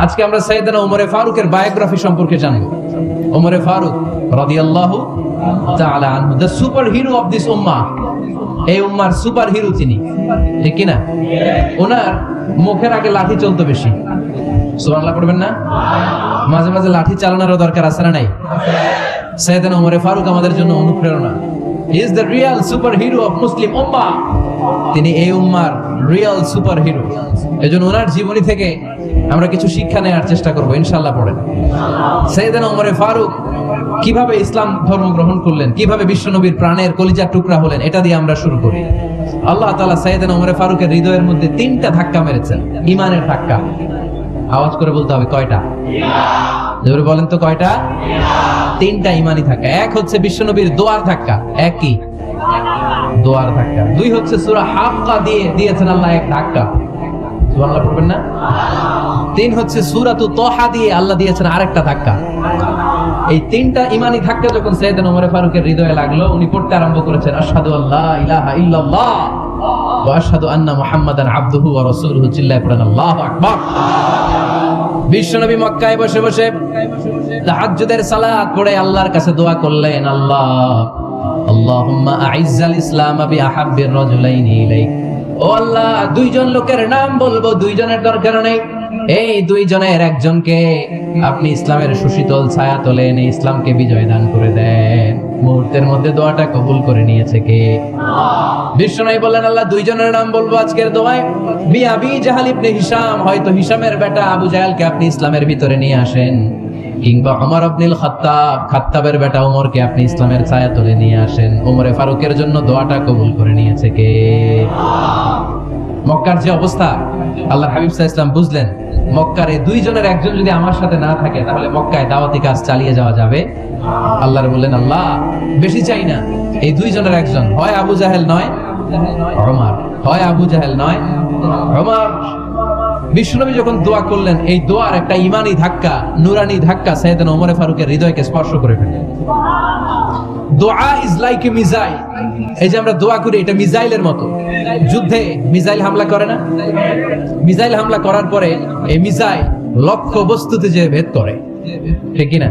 আজকে আমরা সাইয়েদনা ওমরে ফারুকের বায়োগ্রাফি সম্পর্কে জানবো। ওমরে ফারুক রাদিয়াল্লাহু তাআলা আনহু, the super hero of this উম্মাহ। এই উম্মার সুপার হিরো তিনি, ঠিক কি না? ওনার মুখের আগে লাঠি চলতো বেশি। সুবহানাল্লাহ পড়বেন না? মাঝে মাঝে লাঠি চালানোরও দরকার আছে না নাই? সাইয়েদনা ওমরে ফারুক আমাদের জন্য অনুপ্রেরণা। He is the real super hero of Muslim উম্মাহ। তিনি এই উম্মার রিয়েল সুপার হিরো। এজন্য ওনার জীবনী থেকে আমরা কিছু শিক্ষা নেওয়ার চেষ্টা করবো, ইনশাআল্লাহ। পড়েন সাইয়েদনা ওমরে ফারুক কিভাবে ইসলাম ধর্ম গ্রহণ করলেন, কিভাবে বিশ্বনবীর প্রাণের কলিজার টুকরা হলেন, এটা দিয়ে আমরা শুরু করি। আল্লাহ তাআলা সাইয়েদনা ওমরে ফারুকের হৃদয়ের মধ্যে 3টা ধাক্কা মেরেছেন, ঈমানের ধাক্কা। আওয়াজ করে বলতে হবে কয়টা? জোরে বলেন তো কয়টা? 3টা ঈমানি ধাক্কা। এক হচ্ছে বিশ্বনবীর দোয়ার ধাক্কা, এক কি? দোয়ার ধাক্কা। 2 হচ্ছে সূরা হাক্কা দিয়ে দিয়েছেন আল্লাহ এক ধাক্কা, সুবহানাল্লাহ পড়বেন না? 3 হচ্ছে সূরাতু তাহা দিয়ে আল্লাহ দিয়েছেন আরেকটা ধাক্কা। এই 3টা ঈমানি ধাক্কা যখন সাইয়েদনা ওমর ফারুকের হৃদয়ে লাগলো, উনি পড়তে আরম্ভ করেছেন আশহাদু আল্লা ইলাহা ইল্লাল্লাহ ওয়া আশহাদু আন্না মুহাম্মাদান আবদুহু ওয়া রাসূলুহু। চিল্লায়ে পড়েন আল্লাহু আকবার। বিশ্বনবী মক্কায় বসে বসে তাহাজ্জুদের সালাত পড়ে আল্লাহর কাছে দোয়া করলেন, আল্লাহ আল্লাহুম্মা আইজ্জাল ইসলাম বিআহাব্বির রাজুলাইনি ইলাইক। ও আল্লাহ, 2 জন লোকের নাম বলবো, 2 জনের দরকার নেই। এই 2 জনের একজনকে আপনি ইসলামের সুশীতল ছায়া তলে এনে ইসলামকে বিজয় দান করে দেন। মুহূর্তের মধ্যে দোয়াটা কবুল করে নিয়েছে কে? বিশ্বনবী বললেন, আল্লাহ 2 জনের নাম বলবো আজকের দোয়ায়। আবি জাহাল ইবনে হিশাম, হয়তো হিশামের বেটা আবু জাহেলকে আপনি ইসলামের ভিতরে নিয়ে আসেন, কিংবা ওমর ইবনুল খাত্তাব, খাত্তাবের বেটা ওমরকে আপনি ইসলামের ছায়া তলে নিয়ে আসেন। ওমরে ফারুকের জন্য দোয়াটা কবুল করে নিয়েছে কে? মক্কার যে অবস্থা, আল্লাহর হাবিব সাল্লাল্লাহু আলাইহি ওয়াসাল্লাম বুঝলেন মক্কার এই 2 জনের একজন যদি আমার সাথে না থাকে, তাহলে মক্কায় দাওয়াতি কাজ চালিয়ে যাওয়া যাবে। আল্লাহর বললেন, আল্লাহ বেশি চাই না, এই 2 জনের একজন, হয় আবু জাহেল নয় ওমর, হয় আবু জাহেল নয় ওমর। বিশ্বনবী যখন দোয়া করলেন, এই দোয়ার একটা ঈমানি ধাক্কা, নুরানি ধাক্কা সাইয়েদনা ওমর ফারুকের হৃদয়কে স্পর্শ করে ফেললেন। দোয়া ইজ লাইক এ মিসাইল। এই যে আমরা দোয়া করি, এটা মিসাইলের মতো। যুদ্ধে মিসাইল হামলা করে না? মিসাইল হামলা করার পরে এই মিসাইল লক্ষ্য বস্তুতে যে ভেদ করে, ঠিক কি না?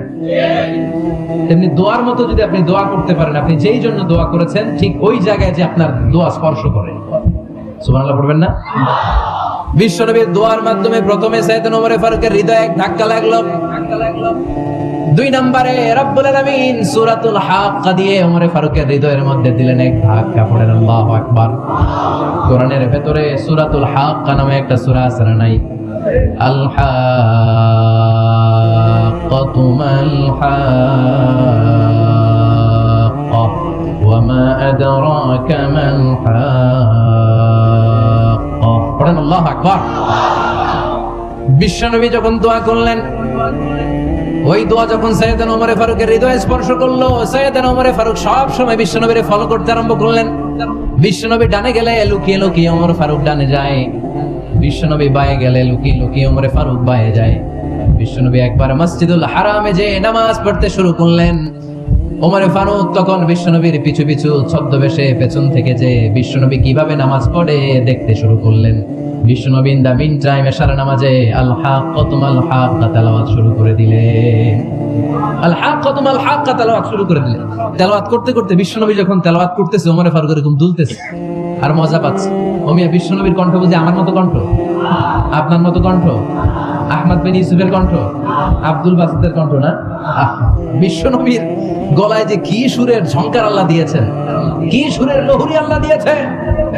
তেমনি দোয়ার মতো যদি আপনি দোয়া করতে পারেন, আপনি যেই জন্য দোয়া করেছেন ঠিক ওই জায়গায় যে আপনার দোয়া স্পর্শ করে। সুবহানাল্লাহ পড়বেন না? বিশ্বনবীর দোয়ার মাধ্যমে প্রথমে সাইয়েদনা ওমর ফারুকের হৃদয়ে এক ধাক্কা লাগলো। 2 নম্বরে রব্বুল আলামিন সূরাতুল হাক্কা দিয়ে ওমর ফারুকের হৃদয়ের মধ্যে দিলেন এক ধাক্কা। পড়েন আল্লাহু আকবার। কোরআনের ভেতরে সূরাতুল হাক্কা নামে একটা সূরা আছে না নাই? আল হাক্কাতু মাল হাক্কা ওয়া মা আদরাকা মাল হাক্কা। পড়েন আল্লাহু আকবার। বিশ্বনবী যখন দোয়া করলেন, ওই দোয়া যখন সাইয়েদনা ওমর ফারুকের হৃদয়ে স্পর্শ করলো, সাইয়েদনা ওমর ফারুক সব সময় বিশ্বনবীর ফলো করতে আরম্ভ করলেন। বিশ্বনবী ডানে গেলে লুকিয়ে লুকিয়ে ওমর ফারুক ডানে যায়, বিশ্বনবী বায়ে গেলে লুকিয়ে লুকিয়ে ওমর ফারুক বায়ে যায়। বিশ্বনবী একবার মসজিদুল হারামে যে নামাজ পড়তে শুরু করলেন, ওমর ফারুক তখন বিশ্বনবীর পিছু পিছু ছদ্মবেশে পেছন থেকে যে বিশ্বনবী কিভাবে নামাজ পড়ে দেখতে শুরু করলেন। বিশ্বনবী ইন দা মিন টাইম এশারা নামাজে আল হাক্কাতু মাল হাক্কা তেলাওয়াত শুরু করে দিলেন। আল হাক্কাতু মাল হাক্কা তেলাওয়াত শুরু করে দিলেন। তেলাওয়াত করতে করতে বিশ্বনবী যখন তেলাওয়াত করতেছে, ওমর ফারুক এরকম দুলতেছে আর মজা পাচ্ছে। ওমিয়া বিশ্বনবীর কণ্ঠ বুঝি আমার মতো কণ্ঠ, আপনার মতো কণ্ঠ, আহমদ বিন ইউসুফের কণ্ঠ, আব্দুল বাসিতের কণ্ঠ না? বিশ্বনবীর গলায় যে কি সুরের ঝংকার আল্লাহ দিয়েছেন, কি সুরের লহরী আল্লাহ দিয়েছেন,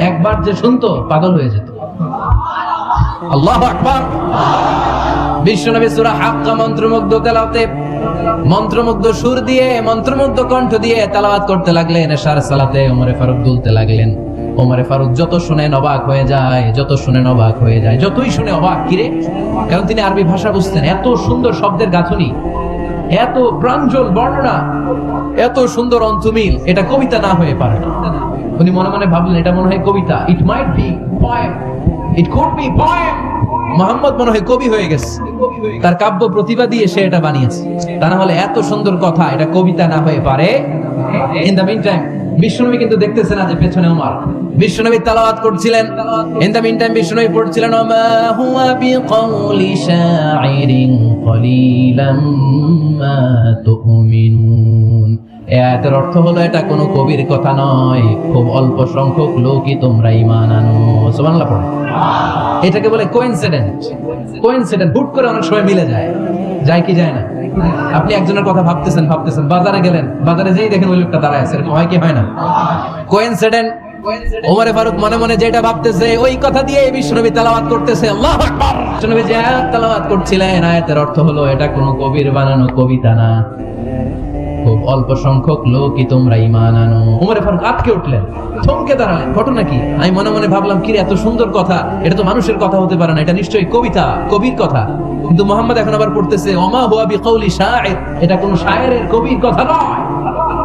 একবার যে শুনতো পাগল হয়ে যেত। আল্লাহু আকবার। বিশ্বনবী সূরা হাক্কা মন্ত্রমুগ্ধ তেলাওয়াতে, মন্ত্রমুগ্ধ সুর দিয়ে, মন্ত্রমুগ্ধ কণ্ঠ দিয়ে তেলাওয়াত করতে লাগলেন। এশার সালাতে ওমর ফারুক দুলতে লাগলেন। ওমর ফারুক যত শুনেন অবাক হয়ে যায়, যত শুনেন অবাক হয়ে যায়, যতই শুনে অবাক। কিরে? কারণ তিনি আরবি ভাষা বুঝতেন। এত সুন্দর শব্দের গাঁথনি, এত প্রাঞ্জল বর্ণনা, এত সুন্দর অন্তমিল, এটা কবিতা না হয়ে পারে না। উনি মনে মনে ভাবলেন, এটা মনে হয় কবিতা। It might be poem, it could be poem. Muhammad মনে হয় কবি হয়ে গেছে, তার কাব্য প্রতিভা দিয়ে সে এটা বানিয়েছে। তা না হলে এত সুন্দর কথা, এটা কবিতা না হয়ে পারে। ইন দ্য মিন টাইম বিশ্বনবী কিন্তু দেখতেছে না যে পেছনে ওমর। বিশ্বনবী তেলাওয়াত করছিলেন, ইন দ্য মিন টাইম বিশ্বনবী পড়ছিলেন ওমা হুয়া বিকাউলি শাইরিন কলিলাম মা তুমিনুন। এই আয়াতের অর্থ হলো এটা কোনো কবির কথা নয়, খুব অল্প সংখ্যক লোকই তোমরা ঈমান আনো। সুবহানাল্লাহ পড়ে। এটাকে বলে কোইন্সিডেন্ট। কোইন্সিডেন্ট হুট করে অনেক সময় মিলে যায়, যায় কি যায় না? আপনি একজনের কথা ভাবতেছেন, বাজারে গেলেন, বাজারে যেই দেখেন ওই লোকটা দাঁড়ায় আছে, এরকম হয় কি হয় না? কোইন্সিডেন্ট। ওমর ফারুক মনে মনে যেটা ভাবতেছে ওই কথা দিয়ে বিশ্বনবী তেলাওয়াত করতেছে, আল্লাহু আকবার। বিশ্বনবী যে আয়াত তেলাওয়াত করছিলেন, আয়াতের অর্থ হলো এটা কোনো কবির বানানো কবিতা না, খুব অল্প সংখ্যক লোকই তোমরা ঈমান আনো। ওমর ফারুক আটকে উঠলেন, থমকে দাঁড়ালেন। ঘটনা কি? আমি মনে মনে ভাবলাম, কি রে এত সুন্দর কথা, এটা তো মানুষের কথা হতে পারে না, এটা নিশ্চয়ই কবিতা, কবির কথা। কিন্তু মুহাম্মদ এখন আবার পড়তেছে ওমা হুয়া বিকাউলি শাইর, এটা কোন শায়েরের কবির কথা নয়।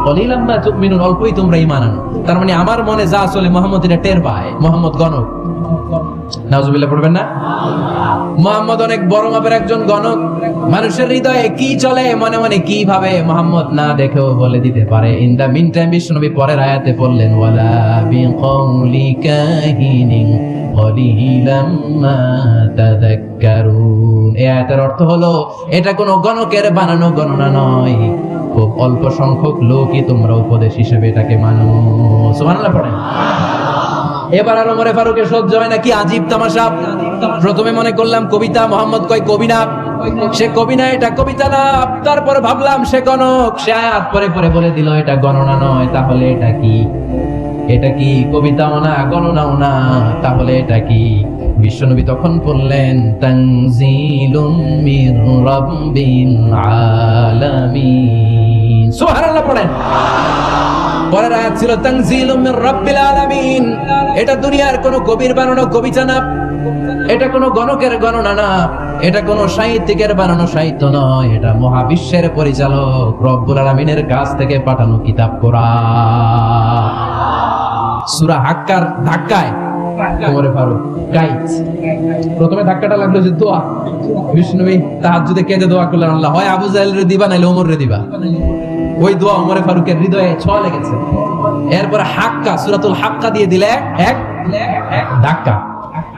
কলিলাম মা তুমিনুন, অল্পই তোমরা ঈমান আনো। তার মানে আমার মনে যা চলে মুহাম্মদ এটা টের পায়। মুহাম্মদ গণক, নাউজুবিল্লাহ পড়বেন না? মুহাম্মদ অনেক বড় মাপের একজন গণক। মানুষের হৃদয়ে কি চলে, মনে মনে কি ভাবে, মুহাম্মদ না দেখেও বলে দিতে পারে। ইন দা মিন টাইম বিশ্বনবী পরের আয়াতে পড়লেন ওয়ালা বিকাউলি কাহিনিন কলিলাম মা তাযাক্কারুন। এই আয়াতের অর্থ হলো এটা কোনো গণকের বানানো গণনা নয়, খুব অল্প সংখ্যক লোকই তোমরা উপদেশ হিসেবে এটাকে মানো। সুবহানাল্লাহ পড়েন। এবার আর ওমর ফারুকের সহ্য হয় না, কি আজীব তামাশা। প্রথমে মনে করলাম কবিতা, মোহাম্মদ কয় কবি না, সে কবি না, এটা কবিতা না। তারপর ভাবলাম সে গণক, সে আয়াত পরে পরে বলে দিল এটা গণনা নয়, তাহলে এটা কি? এটা কি কবিতাও না, গণনাও না, তাহলে এটা কি? বিশ্বনবী তখন বললেন তানজিলুম মির রাব্বিল আলামিন। সুবহানাল্লাহ পড়েন। পরের আয়াত ছিল তানজিলুম মির রাব্বিল আলামিন। এটা দুনিয়ার কোনো কবির বানানো কবিতা না, এটা কোনো গণকের গণনা না, এটা কোনো সাহিত্যিকের বানানো সাহিত্য নয়, এটা মহাবিশ্বের পরিচালক রব্বুল আলামিনের কাছ থেকে পাঠানো কিতাব কোরআন। সূরা হাক্কার ধাক্কায় ওমর ফারুক গাইড। প্রথমে ধাক্কাটা লাগলো যে দোয়া। বিষ্ণুবী তাহাজ্জুদে কেঁদে দোয়া করলেন, আল্লাহ হয় আবু জাহেলরে দিবা নাইলে ওমররে দিবা। ওই দোয়া ওমর ফারুকের হৃদয়ে ছোঁয়া লেগেছে। এরপর হাক্কা, সূরাতুল হাক্কা দিয়ে দিলে এক ধাক্কা।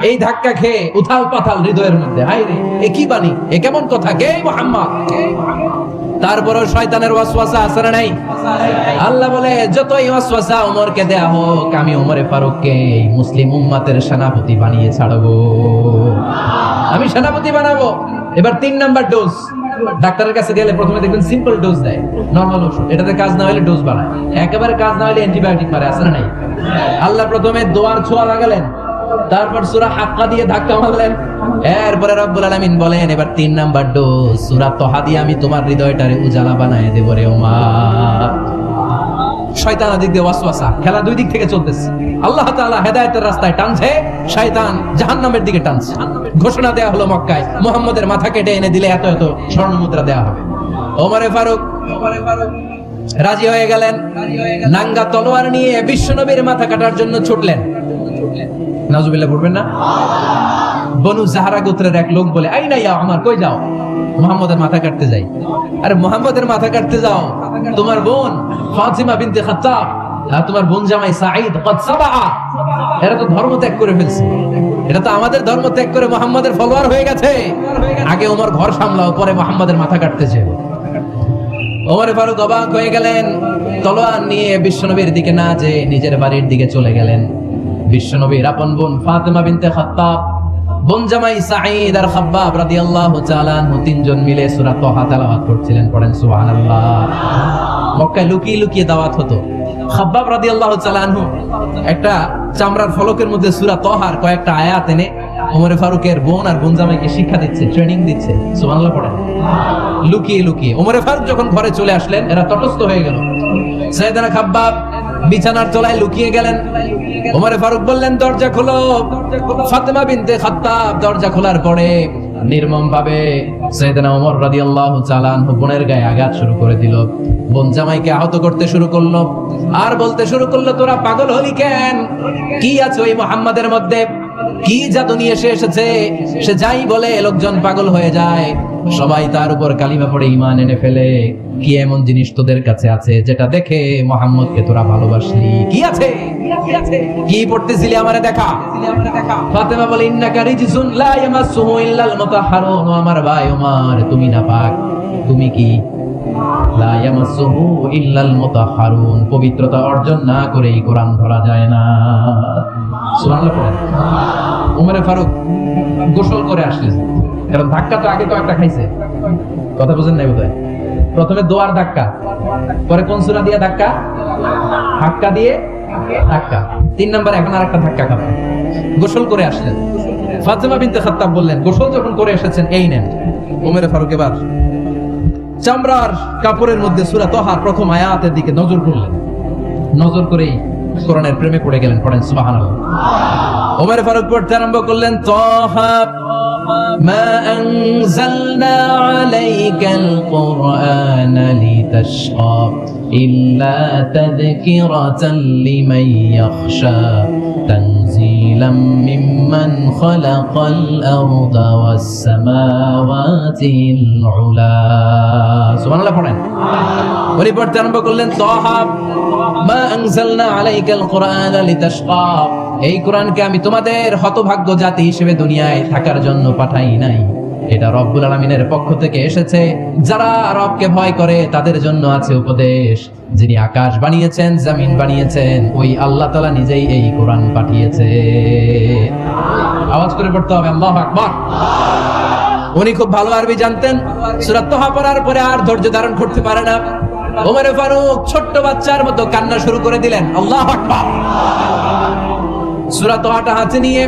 এই ধাক্কা খেয়ে উথাল পাথাল হৃদয়ের মধ্যে, হাই রে এ কি বাণী, এ কেমন কথা, কে মুহাম্মদ? তারপর শয়তানের ওয়াসওয়াসা আছে না নাই? আল্লাহ বলে যতই ওয়াসওয়াসা ওমরকে দেয়া হোক, আমি ওমরে ফারুককে মুসলিম উম্মতের সেনাপতি বানিয়ে ছাড়বো, আমি সেনাপতি বানাবো। এবার 3 নাম্বার ডোজ। ডাক্তারের কাছে গেলে প্রথমে দেখবেন সিম্পল ডোজ দেয়, নরমাল ওষুধ। এটাতে কাজ না হলে ডোজ বাড়ায়, একেবারে কাজ না হলে অ্যান্টিবায়োটিক মারে, আছে না নাই? আল্লাহ প্রথমে দোয়ার ছোঁয়া লাগালেন, তারপর সূরা হাক্কা দিয়ে ধাক্কা মারলেন। এরপরে রব্বুল আলামিন বলেন এবার 3 নাম্বার ডোজ, সূরা তহা দিয়ে আমি তোমার হৃদয়টারে উজালা বানায় দেব রে ওমর। শয়তান দিক দিয়ে ওয়াসওয়াসা, খেলা দুই দিক থেকে চলতেছে। আল্লাহ তাআলা হেদায়েতের রাস্তায় টানছে, শয়তান জাহান্নামের দিকে টানছে। ঘোষণা দেয়া হলো মক্কায়, মুহাম্মদের মাথা কেটে এনে দিলে এত এত স্বর্ণ মুদ্রা দেয়া হবে। ওমরে ফারুক রাজি হয়ে গেলেন। নাঙ্গা তলোয়ার নিয়ে বিশ্বনবীর মাথা কাটার জন্য ছুটলেন। নাউজুবিল্লাহ পড়বেন না? বনু জাহরা গোত্রের এক লোক বলে, আই না ইয়া আমার, কই যাও? মুহাম্মদের মাথা কাটতে যাই। আরে মুহাম্মদের মাথা কাটতে যাও? তোমার বোন ফাতিমা বিনতে খাত্তাব আর তোমার বোন জামাই সাঈদ কদ সাবা, এরা তো ধর্ম ত্যাগ করে ফেলছে। এটা তো আমাদের ধর্ম ত্যাগ করে মুহাম্মদের ফলোয়ার হয়ে গেছে। আগে ওমর ঘর সামলাও, পরে মুহাম্মদের মাথা কাটতে চাই। ওমর ফারুক অবাক হয়ে গেলেন। তলোয়ার নিয়ে বিশ্বনবীর দিকে না যে নিজের বাড়ির দিকে চলে গেলেন। বিশ্বনবীর আপন বোন ফাতিমা বিনতে খাত্তাব, বোন জামাই সাঈদ আর খাব্বাব রাদিয়াল্লাহু তাআলা আনহু, 3 জন মিলে সূরা তহা তেলাওয়াত করছিলেন। পড়েন সুবহানাল্লাহ। মক্কায় লুকিয়ে লুকিয়ে দাওয়াত হতো। খাব্বাব রাদিয়াল্লাহু তাআলা আনহু একটা চামড়ার ফলকের মধ্যে সূরা তহার কয়েকটা আয়াত এনে ওমর ফারুকের বোন আর বোন জামাইকে শিক্ষা দিচ্ছে, ট্রেনিং দিচ্ছে। সুবহানাল্লাহ পড়েন। লুকিয়ে লুকিয়ে ওমর ফারুক যখন ঘরে চলে আসলেন, এরা তটস্থ হয়ে গেল। সাইয়েদনা খাব্বাব বিছানার তলায় লুকিয়ে গেলেন। ওমর ফারুক বললেন, দরজা খোলো। ফাতিমা বিনতে খাত্তাব দরজা খোলার পরে নির্মম ভাবে সাইয়েদনা ওমর রাদিয়াল্লাহু তাআলা আনহু বোনের গায়ে আঘাত শুরু করে দিল। বোন জামাইকে আহত করতে শুরু করলো আর বলতে শুরু করলো, তোরা পাগল হলি কেন? কি আছে ওই মুহাম্মাদের মধ্যে? কি জাদু নিয়ে এসেছে, সে যাই বলে লোকজন পাগল হয়ে যায়, সবাই তার উপর কালিমা পড়ে ঈমান এনে ফেলে। কি এমন জিনিস তোদের কাছে আছে যেটা দেখে মুহাম্মদকে তোরা ভালোবাসলি? কি আছে? কি পড়তেছিলি আমারে দেখা। ফাতেমা বলে ইন্নাকা রিজসুন লা ইয়ামাসসুহু ইল্লাল মুতাহহারুন। আমার ভাই ওমর, তুমি নাপাক। তুমি কি? লা ইয়ামাসসুহু ইল্লাল মুতাহহারুন, পবিত্রতা অর্জন না করে এই কোরআন ধরা যায় না। সুবহানাল্লাহ পড়েন। ওমর ফারুক গোসল করে আসলেন, কারণ ধাক্কা তো আগে তো একটা খাইছে, কথা বুঝেন নাই বোধহয়। প্রথমে দোয়ার ধাক্কা, পরে কোন সূরা দিয়ে ধাক্কা? হাক্কা দিয়ে ধাক্কা। 3 নাম্বার এখন আরেকটা ধাক্কা খাবেন। গোসল করে আসলেন। ফাতেমা বিনতে খাত্তাব বললেন, গোসল যখন করে এসেছেন এই নেন। ওমর ফারুক এবার চামড়ার কাপড়ের মধ্যে সূরা তাহার প্রথম আয়াতের দিকে নজর করলেন। নজর করেই কোরআনের প্রেমে পড়ে গেলেন। পড়েন সুবহানাল্লাহ। ওমর ফারুক পড়তে আরম্ভ করলেন, তাহা মা আনজালনা আলাইকাল কুরআনা লিতাশকা ইল্লা তাযকিরাতান লিমান ইয়াখশা তানজিলাম মিম্মান খালাকাল আরদা ওয়াস সামাওয়াতিল উলা। সুবহানাল্লাহ পড়েন। উনি পড়তে আরম্ভ করলেন, তাহা মা আনজালনা আলাইকাল কুরআনা লিতাশকা, এই কোরআনকে আমি তোমাদের হতভাগ্য জাতি হিসেবে দুনিয়ায় থাকার জন্য পাঠাই নাই। এটা রব্বুল আলামিনের পক্ষ থেকে এসেছে। যারা রবকে ভয় করে তাদের জন্য আছে উপদেশ। যিনি আকাশ বানিয়েছেন, জমিন বানিয়েছেন, ওই আল্লাহ তাআলা নিজেই এই কোরআন পাঠিয়েছে। আওয়াজ করে পড়তে হবে আল্লাহু আকবার। উনি খুব ভালো আরবি জানতেন। সূরা তাহা পড়ার পরে আর ধৈর্য ধারণ করতে পারে না। ওমর ফারুক ছোট্ট বাচ্চার মতো কান্না শুরু করে দিলেন। আল্লাহু আকবার। সূরা তাহাটা হাতে নিয়ে,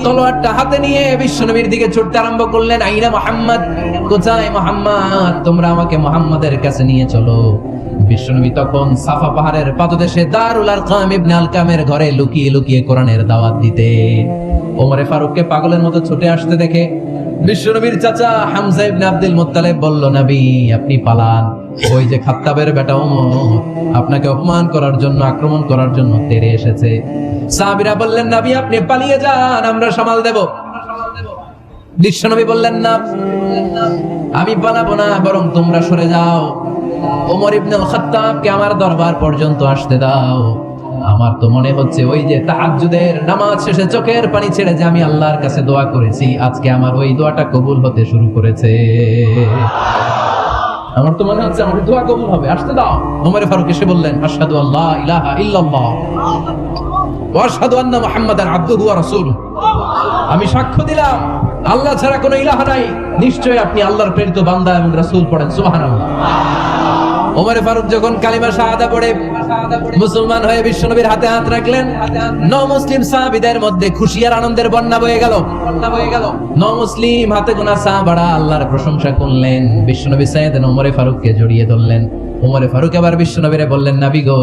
তলোয়ারটা হাতে নিয়ে বিশ্বনবীর দিকে ছুটতে আরম্ভ করলেন। আইনা মুহাম্মদ, কোথায় মুহাম্মদ? তোমরা আমাকে মুহাম্মাদের কাছে নিয়ে চলো। বিশ্বনবী তখন সাফা পাহাড়ের পাদদেশে দারুল আরকাম ইবনে আলকামের ঘরে লুকিয়ে লুকিয়ে কোরআনের দাওয়াত দিতেন। ওমর ফারুককে পাগলের মতো ছুটে আসতে দেখে বিশ্বনবীর চাচা হামজা ইবনে আব্দুল মুত্তালিব বলল, নবী আপনি পালান, ওই যে খাত্তাবের বেটা ওমর আপনাকে অপমান করার জন্য, আক্রমণ করার জন্য তেড়ে এসেছে। সাহাবীরা বললেন, নবী আপনি পালিয়ে যান, আমরা সামাল দেব। বিশ্বনবী বললেন, না আমি পালাবো না, বরং তোমরা সরে যাও। ওমর ইবনে আল খাত্তাবকে আমার দরবার পর্যন্ত আসতে দাও। আমার তো মনে হচ্ছে ওই যে তাহাজ্জুদের নামাজ শেষে চোখের পানি ছেড়ে যে আমি আল্লাহর কাছে দোয়া করেছি, আজকে আমার ওই দোয়াটা কবুল হতে শুরু করেছে। আমার তো মনে হচ্ছে আমার দোয়া কবুল হবে, আসতে দাও। ওমর ফারুক এসে বললেন, আশহাদু আল্লা ইলাহা ইল্লাল্লাহ ওয়া আশহাদু আন্না মুহাম্মাদান আবদুহু ওয়া রাসূলুহু, আমি সাক্ষ্য দিলাম আল্লাহ ছাড়া কোনো ইলাহ নাই, নিশ্চয়ই আপনি আল্লাহর প্রেরিত বান্দা এবং রাসূল। পড়েন সুবহানাল্লাহ। ওমর ফারুক যখন কালিমা শাহাদা পড়ে মুসলমান হয়ে বিশ্বনবীর হাতে হাত রাখলেন, নও-মুসলিম সাহাবীদের মধ্যে খুশি আর আনন্দের বন্যা বয়ে গেল। নও-মুসলিম হাতে গোনা সাহাবারা আল্লাহর প্রশংসা করলেন। বিশ্বনবী সাইয়েদনা ওমর ফারুককে জড়িয়ে ধরলেন। ওমর ফারুক আবার বিশ্বনবীরে বললেন, নবী গো,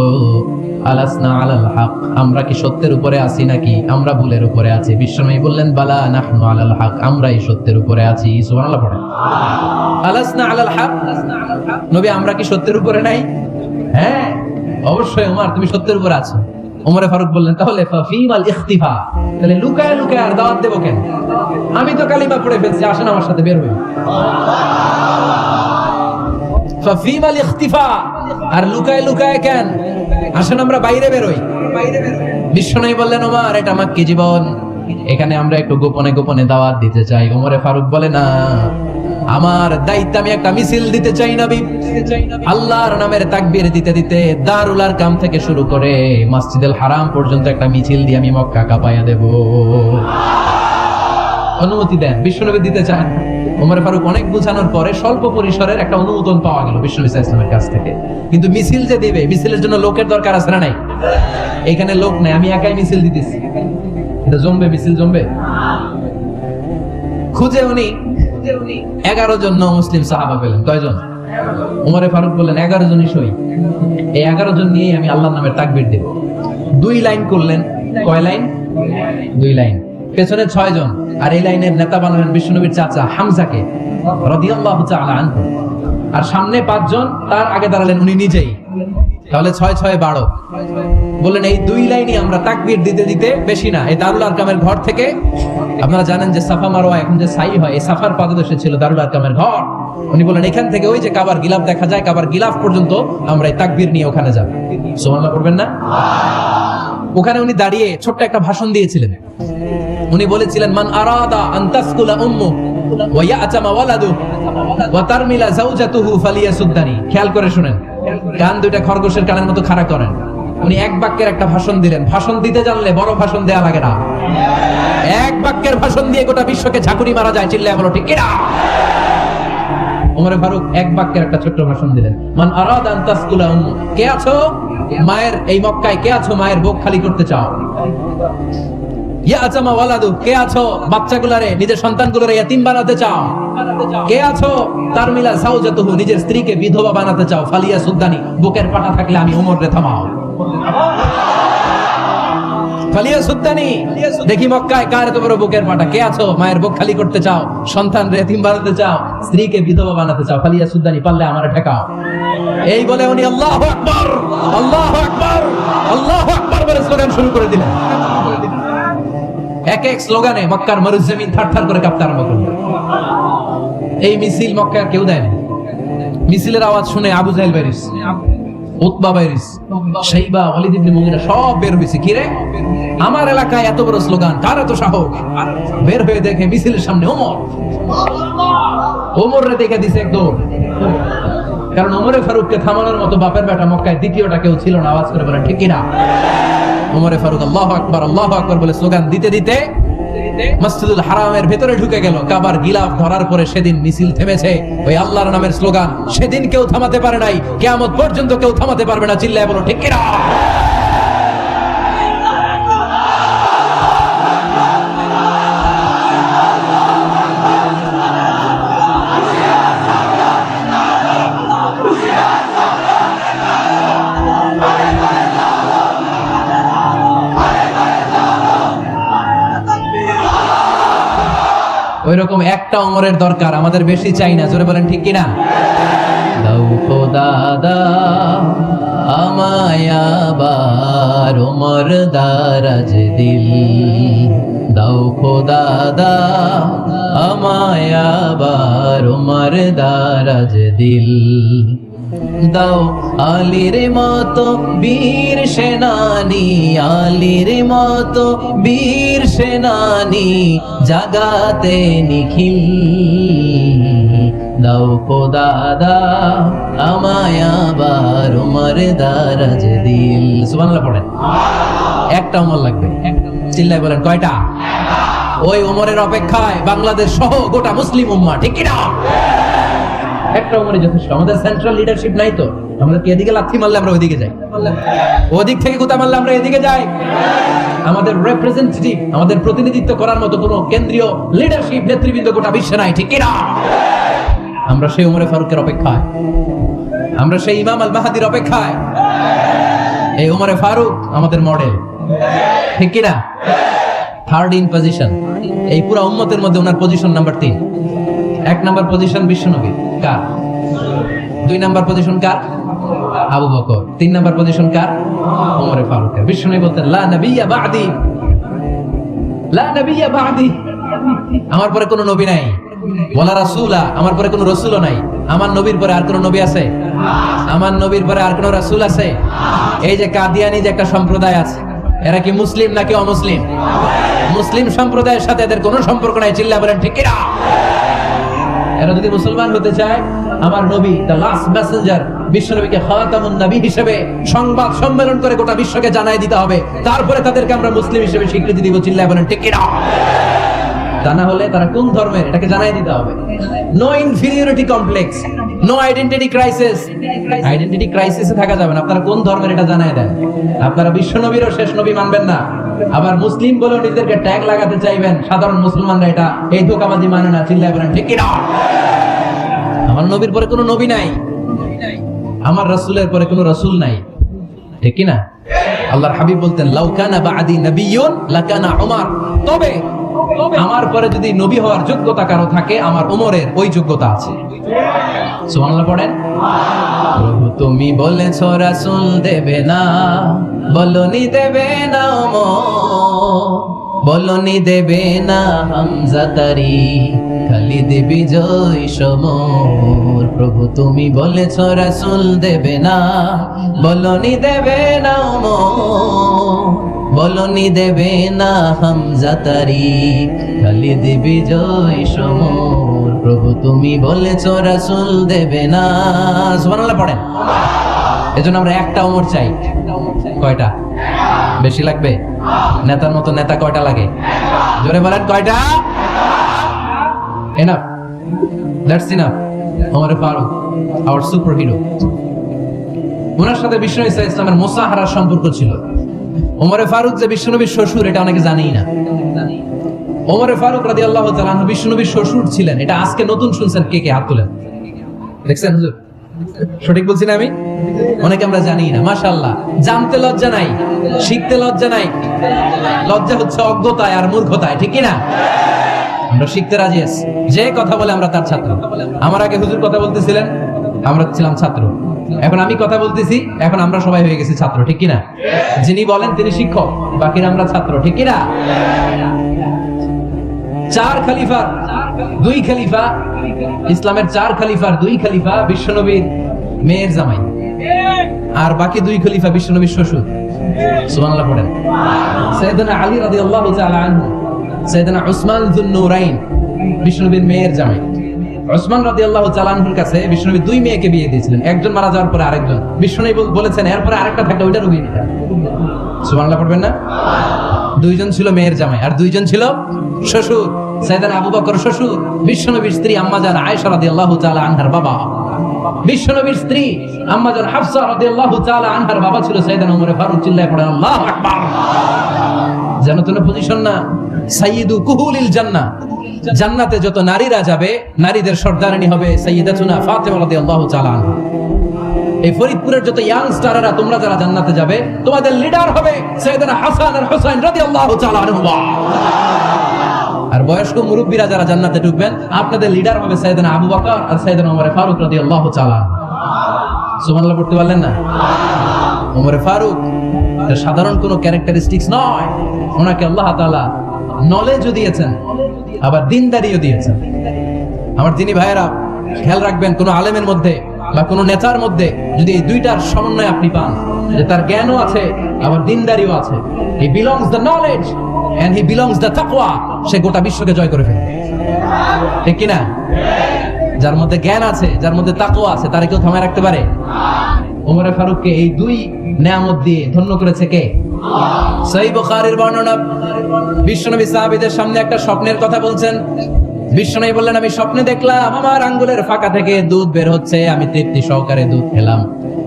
আলাসনা আলাল হক, আমরা কি সত্যের উপরে আছি নাকি আমরা ভুলের উপরে আছি? বিশ্বনবী বললেন, বালা নাহনু আলাল হক, আমরাই সত্যের উপরে আছি। সুবহানাল্লাহ পড়েন। আলাসনা আলাল হক, নবী আমরা কি সত্যের উপরে নাই? হ্যাঁ অবশ্যই ওমর, তুমি সত্যের উপরে আছো। ওমর ফারুক বললেন, তাহলে ফাফিমাল ইখতিফা, তাহলে লুকায় লুকায় আর দাওয়াত দেব কেন? আমি তো কালিমা পড়ে ফেলছি, আসেন আমার সাথে বের হই। ফাফিমাল ইখতিফা, আর লুকায় লুকায় কেন? আসেন আমরা বাইরে বের হই। বিশ্বনবী বললেন, ওমর এটা মাক্কি জীবন, এখানে আমরা একটু গোপনে গোপনে দাওয়াত দিতে চাই। ওমর ফারুক বলে, না, আমার দায়িত্ব, আমি একটা মিছিল দিতে চাই নবী। আল্লাহর নামের তাকবীর দিতে দিতে দারুল আরকাম থেকে শুরু করে মসজিদুল হারাম পর্যন্ত একটা মিছিল দিয়ে আমি মক্কা কাঁপাইয়া দেব। অনুমতি দেন। বিশ্বনবী দিতে চান। ওমর ফারুক অনেক বোঝানোর পরে স্বল্প পরিসরের একটা অনুমোদন পাওয়া গেল বিশ্বনবী সাল্লাল্লাহু আলাইহি ওয়াসাল্লামের কাছ থেকে। কিন্তু মিছিল যে দিবে, মিছিলের জন্য লোকের দরকার আছে না নাই? এখানে লোক নাই, আমি একাই মিছিল দিতেছি। এটা জমবে? মিছিল জমবে? খুঁজে উনি 11 জন মুসলিম সাহাবা পেলেন। কয়জন? ওমর ফারুক বললেন, 11 জনই সই। এই 11 জন নিয়ে আমি আল্লাহর নামের তাকবীর দেব। 2 লাইন করলেন। কয় লাইন? 2 লাইন। পেছনে 6 জন, আর এই লাইনের নেতা বানালেন বিশ্বনবীর চাচা হামজাকে রাদিয়াল্লাহু তাআলা আনহু। আর সামনে 5 জন, তার আগে দাঁড়ালেন উনি নিজেই। তাহলে 6 6 12। বললেন এই 2 লাইনই আমরা তাকবীর দিতে দিতে, বেশি না, এই দারুল আরকামের ঘর থেকে, আপনারা জানেন যে সাফা মারওয়া এখন যে সাই হয়, এই সাফার পাদদেশে ছিল দারুল আরকামের ঘর। উনি বলেন এখান থেকে ওই যে কাবার গিলাফ দেখা যায়, কাবার গিলাফ পর্যন্ত আমরা এই তাকবীর নিয়ে ওখানে যাব। সুবহানাল্লাহ পড়বেন না? ওখানে উনি দাঁড়িয়ে ছোট্ট একটা ভাষণ দিয়েছিলেন। উনি বলেছিলেন মান আরাদা আন তাসকুলা উম্মু ওয়া ইয়াতামা ওয়ালাদু ওয়া তারমিলা যাওজাতুহু ফালিয়াসুদ্দানি। খেয়াল করে শুনেন, কান দুইটা খরগোশের কানের মতো খাড়া করেন। উনি এক বাক্যের একটা ভাষণ দিলেন। ভাষণ দিতে জানলে বড় ভাষণ দেয়া লাগে না, এক বাক্যের ভাষণ দিয়ে গোটা বিশ্বকে ঝাঁকুনি মারা যায়। চিল্লায় বলো ঠিক কিনা? ওমরে ফারুক এক বাক্যের একটা ছোট্ট ভাষণ দিলেন, মান আরাদা আন তাসকুলা উম্মু। কে আছো মায়ের এই মক্কায়, কে আছো মায়ের বুক খালি করতে চাও? ইয়াতামা ওয়ালাদু, কে আছো বাচ্চাগুলারে, নিজের সন্তানগুলোরে ইয়াতিম বানাতে চাও? কে আছো তারমিলা যাওজাতুহু, নিজের স্ত্রীকে বিধবা বানাতে চাও? ফালিয়া সুদ্দানি, বুকের পাটা থাকলে আমি ওমর রে থামাও। ফালিয়া সুদ্দানি, দেখি মক্কায় কার এত বড় বুকের পাটা? কে আছো মায়ের বুক খালি করতে চাও, সন্তান রে ইয়াতিম বানাতে চাও, স্ত্রীকে বিধবা বানাতে চাও? ফালিয়া সুদ্দানি, পারলে আমারে ঠেকাও। এই বলে উনি আল্লাহু আকবার, আল্লাহু আকবার, আল্লাহু আকবার বলে স্লোগান শুরু করে দিলেন। এক এক স্লোগানে মক্কার মরুজমিন থারথার করে কাঁপতে আরম্ভ করল। এই মিছিল মক্কার কেউ দেয় না। মিছিলের আওয়াজ শুনে আবু জাহেল বাইরিস, উতবা বাইরিস, শাইবা, ওয়ালিদ ইবনে মুগীরা সব বের হয়েছে। কি রে, আমার এলাকায় এত বড় স্লোগান, কার এত সাহস? বের হয়ে দেখে মিছিলের সামনে ওমর। ওমর রে দেখে দিছে এক দৌড়। কারণ ওমরে ফারুককে থামানোর মতো বাপের বেটা মক্কায় দ্বিতীয়টা কেউ ছিল না। আওয়াজ করে বলেন ঠিক কিনা? ওমরে ফারুক আল্লাহু আকবার, আল্লাহু আকবার বলে স্লোগান দিতে দিতে মসজিদুল হারামের ভেতরে ঢুকে গেল। কাবার গিলাফ ধরার পরে সেদিন মিছিল থেমেছে ওই আল্লাহর নামের স্লোগান। সেদিন কেউ থামাতে পারে নাই, কিয়ামত পর্যন্ত কেউ থামাতে পারবে না। চিল্লায় বলো ঠিক কিনা? ওইরকম একটা ওমরের দরকার, আমাদের বেশি চাই না। জোরে বলেন ঠিক কিনা? দাও খোদা দাও আমায় আবার ওমর দারাজ দিল, দাও খোদা দাও আমায় আবার ওমর দারাজ দিল, দাও আলীর মতো বীর সেনানি, আলীর মতো বীর সেনানি জাগাতে নিখিল, দাও খোদা দাও আমায় আবার ওমর দারাজ দিল। সুবহানাল্লাহ পড়েন। একটা ওমর লাগবে। চিল্লায় বলেন কয়টা? ওই ওমরের অপেক্ষায় বাংলাদেশ সহ গোটা মুসলিম উম্মাহ। ঠিক কি না? একটা ওমরই যথেষ্ট। আমাদের সেন্ট্রাল লিডারশিপ নাই তো, আমরা কি এদিকে লাথি মারলে আমরা ওইদিকে যাই, ওদিক থেকে গুতা মারলে আমরা এদিকে যাই। আমাদের রিপ্রেজেন্টেটিভ, আমাদের প্রতিনিধিত্ব করার মতো কোনো কেন্দ্রীয় লিডারশিপ নেতৃবৃন্দ গোটা বিশ্বে নাই। ঠিক কি না? আমরা সেই ওমরে ফারুকের অপেক্ষায়, আমরা সেই ইমাম আল মাহাদির অপেক্ষায়। এই ওমরে ফারুক আমাদের মডেল। ঠিক কি না? থার্ড ইন পজিশন এই পুরো উম্মতের মধ্যে ওনার পজিশন নাম্বার 3। 1 নাম্বার পজিশন বিশ্বনবী কার? 2 নাম্বার পজিশন কার? আবু বকর। 3 নাম্বার পজিশন কার? ওমরে ফারুকের। বিশ্বনবী বলতেন লা নবিয়্যা বা'দি, লা নবিয়্যা বা'দি, আমার পরে কোনো নবী নাই। ওয়ালা রাসূলা, আমার পরে কোনো রাসূলও নাই। আমার নবীর পরে আর কোনো নবী আছে? আমার নবীর পরে আর কোনো রাসূল আছে? এই যে কাদিয়ানি যে একটা সম্প্রদায় আছে, এরা কি মুসলিম নাকি অমুসলিম? মুসলিম সম্প্রদায়ের সাথে এদের কোনো সম্পর্ক নাই। চিল্লা বলেন ঠিক কিনা? এরা যদি মুসলমান হতে চায়, আমার নবী দ্য লাস্ট মেসেঞ্জার বিশ্বনবীকে খাতামুন নবী হিসেবে সংবাদ সম্মেলন করে গোটা বিশ্বকে জানাই দিতে হবে, তারপরে তাদেরকে আমরা মুসলিম হিসেবে স্বীকৃতি দিব। চিল্লা বলেন ঠিক কিনা? তা না হলে তারা কোন ধর্মের এটাকে জানাই দিতে হবে। No inferiority complex, no identity crisis. Identity ক্রাইসিসে থাকা যাবে না। আপনারা কোন ধর্মের এটা জানাই দেন। আপনারা বিশ্বনবীরও শেষ নবী মানবেন না, আবার মুসলিম বলেও নিজেদেরকে ট্যাগ লাগাতে চাইবেন। সাধারণ মুসলমানরা এটা এই ধোঁকাবাজি মানে না। চিল্লায় বলেন ঠিক কিনা? আমার নবীর পরে কোনো নবী নাই, আমার রাসূলের পরে কোনো রাসূল নাই। ঠিক কিনা? আল্লাহর হাবিব বলতেন লাউ কানা বা'দি নাবিয়্যুন লাকানা উমর, তবে আমার পরে যদি নবী হওয়ার যোগ্যতা কারো থাকে আমার ওমরের ওই যোগ্যতা আছে। সুবহানাল্লাহ পড়েন। প্রভু তুমি বলেছ রাসূল দেবে না, বলনি দেবে না ওমর, বলনি দেবে না হামজা তারি, খালিদ বিজয় সমর। প্রভু তুমি বলেছ রাসূল দেবে না, বলনি দেবে না ওমর, বলনি দেবে না হামজা তারি, খালিদ বিজয় সমর। প্রভু তুমি বলেছ রাসূল দেবে না। সুবহানাল্লাহ পড়েন। এজন্য আমরা একটা ওমর চাই। কয়টা? বেশি লাগবে? নেতার মতো নেতা কয়টা লাগে? জোরে বলেন কয়টা? Enough, that's enough. Omar Farooq our super hero. ওনার সাথে বিশ্বনবী সাল্লাল্লাহু আলাইহি ওয়াসাল্লামের মুসাহারার সম্পর্ক ছিল। ওমর ফারুক যে বিশ্বনবীর শ্বশুর এটা অনেকে জানেই না। ওমর ফারুক রাদিয়াল্লাহু তাআলা আনহু বিশ্বনবীর শ্বশুর ছিলেন। এটা আজকে নতুন শুনছেন, কে কে হাত তোলেন? দেখছেন হুজুর? সঠিক বলছি না আমি? অনেকে আমরা জানি না। মাশাআল্লাহ, জানতে লজ্জা নাই, শিখতে লজ্জা নাই। লজ্জা হচ্ছে অজ্ঞতায় আর মূর্খতায়, ঠিক কি না? আমরা শিখতে রাজি আছি। যে কথা বলে আমরা তার ছাত্র। আমার আগে হুজুর কথা বলতেছিলেন, আমরা ছিলাম ছাত্র। এখন আমি কথা বলতেছি, এখন আমরা সবাই হয়ে গেছি ছাত্র, ঠিক কি না? যিনি বলেন তিনি শিক্ষক, বাকিরা আমরা ছাত্র, ঠিক কি না? চার খলিফার দুই খলিফা, ইসলামের চার খলিফার দুই খলিফা বিশ্বনবীর মেয়ের জামাই, আর বাকি দুই খলিফা বিশ্বনবীর শ্বশুর। সুবহানাল্লাহ পড়েন। সাইয়েদনা আলী রাদিয়াল্লাহু তাআলা আনহু, সাইয়েদনা উসমান যুন নূরাইন বিশ্বনবীর মেয়ের জামাই। উসমান রাদিয়াল্লাহু তাআলা আনহুর কাছে বিশ্বনবী দুই মেয়েকে বিয়ে দিয়েছিলেন। একজন মারা যাওয়ার পরে আরেকজন। বিশ্বনবী বলেছেন এরপরে আরেকটা থাকলে ওইটারও বিয়ে দিতেন। সুবহানাল্লাহ পড়বেন না? দুইজন ছিল মেয়ের জামাই আর দুইজন ছিল শ্বশুর। সাইয়েদনা আবু বকর শ্বশুর, বিশ্বনবীর স্ত্রী আম্মাজান আয়েশা রাদিয়াল্লাহু তাআলা আনহার বাবা। বিশ্বনবীর স্ত্রী আম্মাজান হাফসা রাদিয়াল্লাহু তাআলা আনহার বাবা ছিল সাইয়েদনা ওমর ফারুক। চিল্লায়ে পড়েন আল্লাহু আকবার। জান্নাতুল পজিশন না, সাইয়্যিদু কুহুলিল জান্নাহ। জান্নাতে যত নারীরা যাবে, নারীদের সর্দারিনী হবে সাইয়্যিদাতুনা ফাতেমা রাদিয়াল্লাহু তাআলা আনহা। এই ফরিদপুরের যত ইয়াং স্টাররা তোমরা যারা জান্নাতে যাবে, তোমাদের লিডার হবে সাইয়েদনা হাসান আর হুসাইন রাদিয়াল্লাহু তাআলা আনহুমা। আর বয়স্ক মুরব্বীরা যারা জান্নাতে ঢুকবেন, আপনাদের লিডার হবে সাইয়েদনা আবু বকর আর সাইয়েদনা ওমর ফারুক রাদিয়াল্লাহু তাআলা। সুবহানাল্লাহ পড়তে পারলেন না? ওমর ফারুক সাধারণ কোনো ক্যারেক্টারিস্টিক্স নয়। ওনাকে আল্লাহ তাআলা নলেজও দিয়েছেন, আবার দ্বীনদারিও দিয়েছেন। আমার যিনি ভাইয়েরা খেয়াল রাখবেন, কোন আলেমের মধ্যে বা কোন নেতার মধ্যে যদি এই দুইটার সমন্বয় আপনি পান, যে তার জ্ঞানও আছে আবার দ্বীনদারিও আছে, he belongs the knowledge and he belongs the তাকওয়া, সে গোটা বিশ্বকে জয় করে ফেলবে, ঠিক কি না? যার মধ্যে জ্ঞান আছে, যার মধ্যে তাকওয়া আছে, তারে কেউ থামায় রাখতে পারে? ওমর ফারুককে এই দুই নেয়ামত দিয়ে ধন্য করেছে কে? সহিহ বুখারীর বর্ণনা। বিশ্বনবী সাহাবীদের সামনে একটা স্বপ্নের কথা বলছেন। বিশ্বনবী বললেন, আমি স্বপ্নে দেখলাম আমার আঙ্গুলের ফাঁকা থেকে দুধ বের হচ্ছে। আমি তৃপ্তি সহকারে দুধ খেলাম।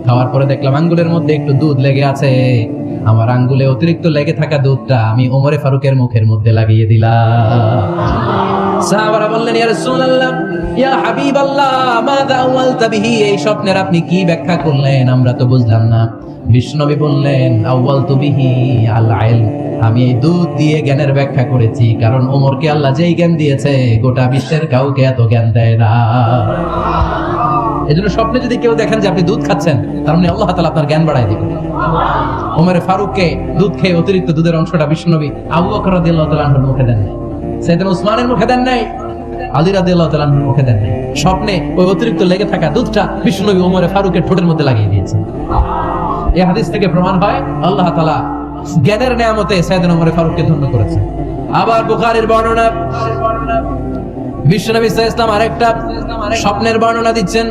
খাওয়ার পরে দেখলাম আঙ্গুলের মধ্যে একটু দুধ লেগে আছে। আমার আঙ্গুলে অতিরিক্ত লেগে থাকা দুধটা আমি ওমর ফারুকের মুখের মধ্যে লাগিয়ে দিলাম। সাহাবারা বললেন, ইয়া রাসূলুল্লাহ, ইয়া হাবিবাল্লাহ, মাযা আওয়ালতা বিহি, এই স্বপ্নের আপনি কি ব্যাখ্যা করলেন? আমরা তো বুঝলাম না। বিশ্বনবী বললেন, আওয়ালতু বিহি আল ইলম, আমি এই দুধ দিয়ে জ্ঞানের ব্যাখ্যা করেছি, কারণ ওমরকে আল্লাহ যেই জ্ঞান দিয়েছে গোটা বিশ্বের কাউকে এত জ্ঞান দেয় না। এজন্য স্বপ্নে যদি কেউ দেখেন যে আপনি দুধ খাচ্ছেন, তার মানে আল্লাহ তাআলা আপনার জ্ঞান বাড়ায় দিবেন। ওমর ফারুককে দুধ খেয়ে অতিরিক্ত দুধের অংশটা বিশ্বনবী আবু বকর রাদিয়াল্লাহু তাআলা আনহুর মুখে দেন নাই, সাইয়েদনা উসমানের মুখে দেন নাই, আলী রাদিয়াল্লাহু তাআলা আনহুর মুখে দেন নাই। স্বপ্নে ওই অতিরিক্ত লেগে থাকা দুধটা বিশ্বনবী ওমর ফারুকের ঠোঁটের মধ্যে লাগিয়ে দিয়েছেন। এই হাদিস থেকে প্রমাণ হয় আল্লাহ তাআলা জ্ঞানের নেয়ামতে সাইয়েদনা ওমর ফারুককে ধন্য করেছেন। আবার বুখারীর বর্ণনা, বিশ্বনবী সাল্লাল্লাহু আলাইহি ওয়াসাল্লাম আরেকটা স্বপ্নের বর্ণনা দিচ্ছেন।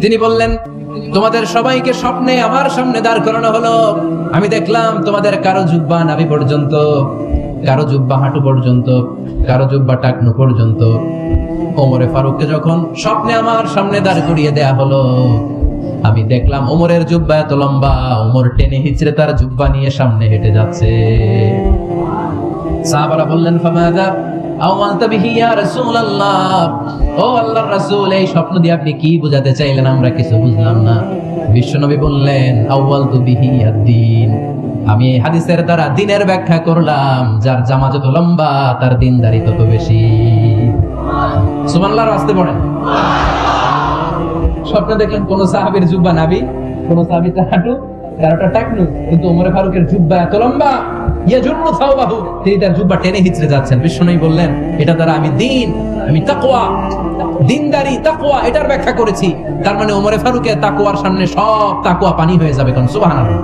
তিনি বললেন, তোমাদের সবাইকে স্বপ্নে আমার সামনে দাঁড় করানো হলো। আমি দেখলাম তোমাদের কারো জুব্বা নাভি পর্যন্ত, কারো জুব্বা হাঁটু পর্যন্ত, কারো জুব্বা টাকনু পর্যন্ত। ওমর ফারুককে যখন স্বপ্নে আমার সামনে দাঁড় করিয়ে দেয়া হলো, আমি দেখলাম ওমরের জুব্বা এত লম্বা, ওমর টেনে হিচড়ে তার জুব্বা নিয়ে সামনে হেঁটে যাচ্ছে। সাহাবারা বললেন, ফামাযা আওয়ালতা বিহি ইয়া রাসূলুল্লাহ, ও আল্লাহর রাসূল, এই স্বপ্ন দিয়ে আপনি কি বোঝাতে চাইলেন? আমরা কিছু বুঝলাম না। বিশ্বনবী বললেন, আওয়ালতু বিহি আদ-দ্বীন, আমি এই হাদিসের দ্বারা দিনের ব্যাখ্যা করলাম, যার জামা যত লম্বা তার দিনদারি তত বেশি। সুবহানাল্লাহ, আসতে পড়েন। স্বপ্নে দেখলেন কোন সাহাবীর জুব্বা নাবি, কোন সাহাবীর হাঁটু, কারোটা টাকনু, কিন্তু ওমর ফারুকের জুব্বা এত লম্বা, ইয়াজুন্নু সাওবাহু, তিনি তার জুব্বা টেনে হিচড়ে যাচ্ছেন। বিশ্বনবী বললেন, এটা দ্বারা আমি দিন, আমি তাকওয়া, দিনদারি, তাকওয়া এটার ব্যাখ্যা করেছি। তার মানে ওমর ফারুকের তাকওয়ার সামনে সব তাকওয়া পানি হয়ে যাবে। কোন সুবহানাল্লাহ।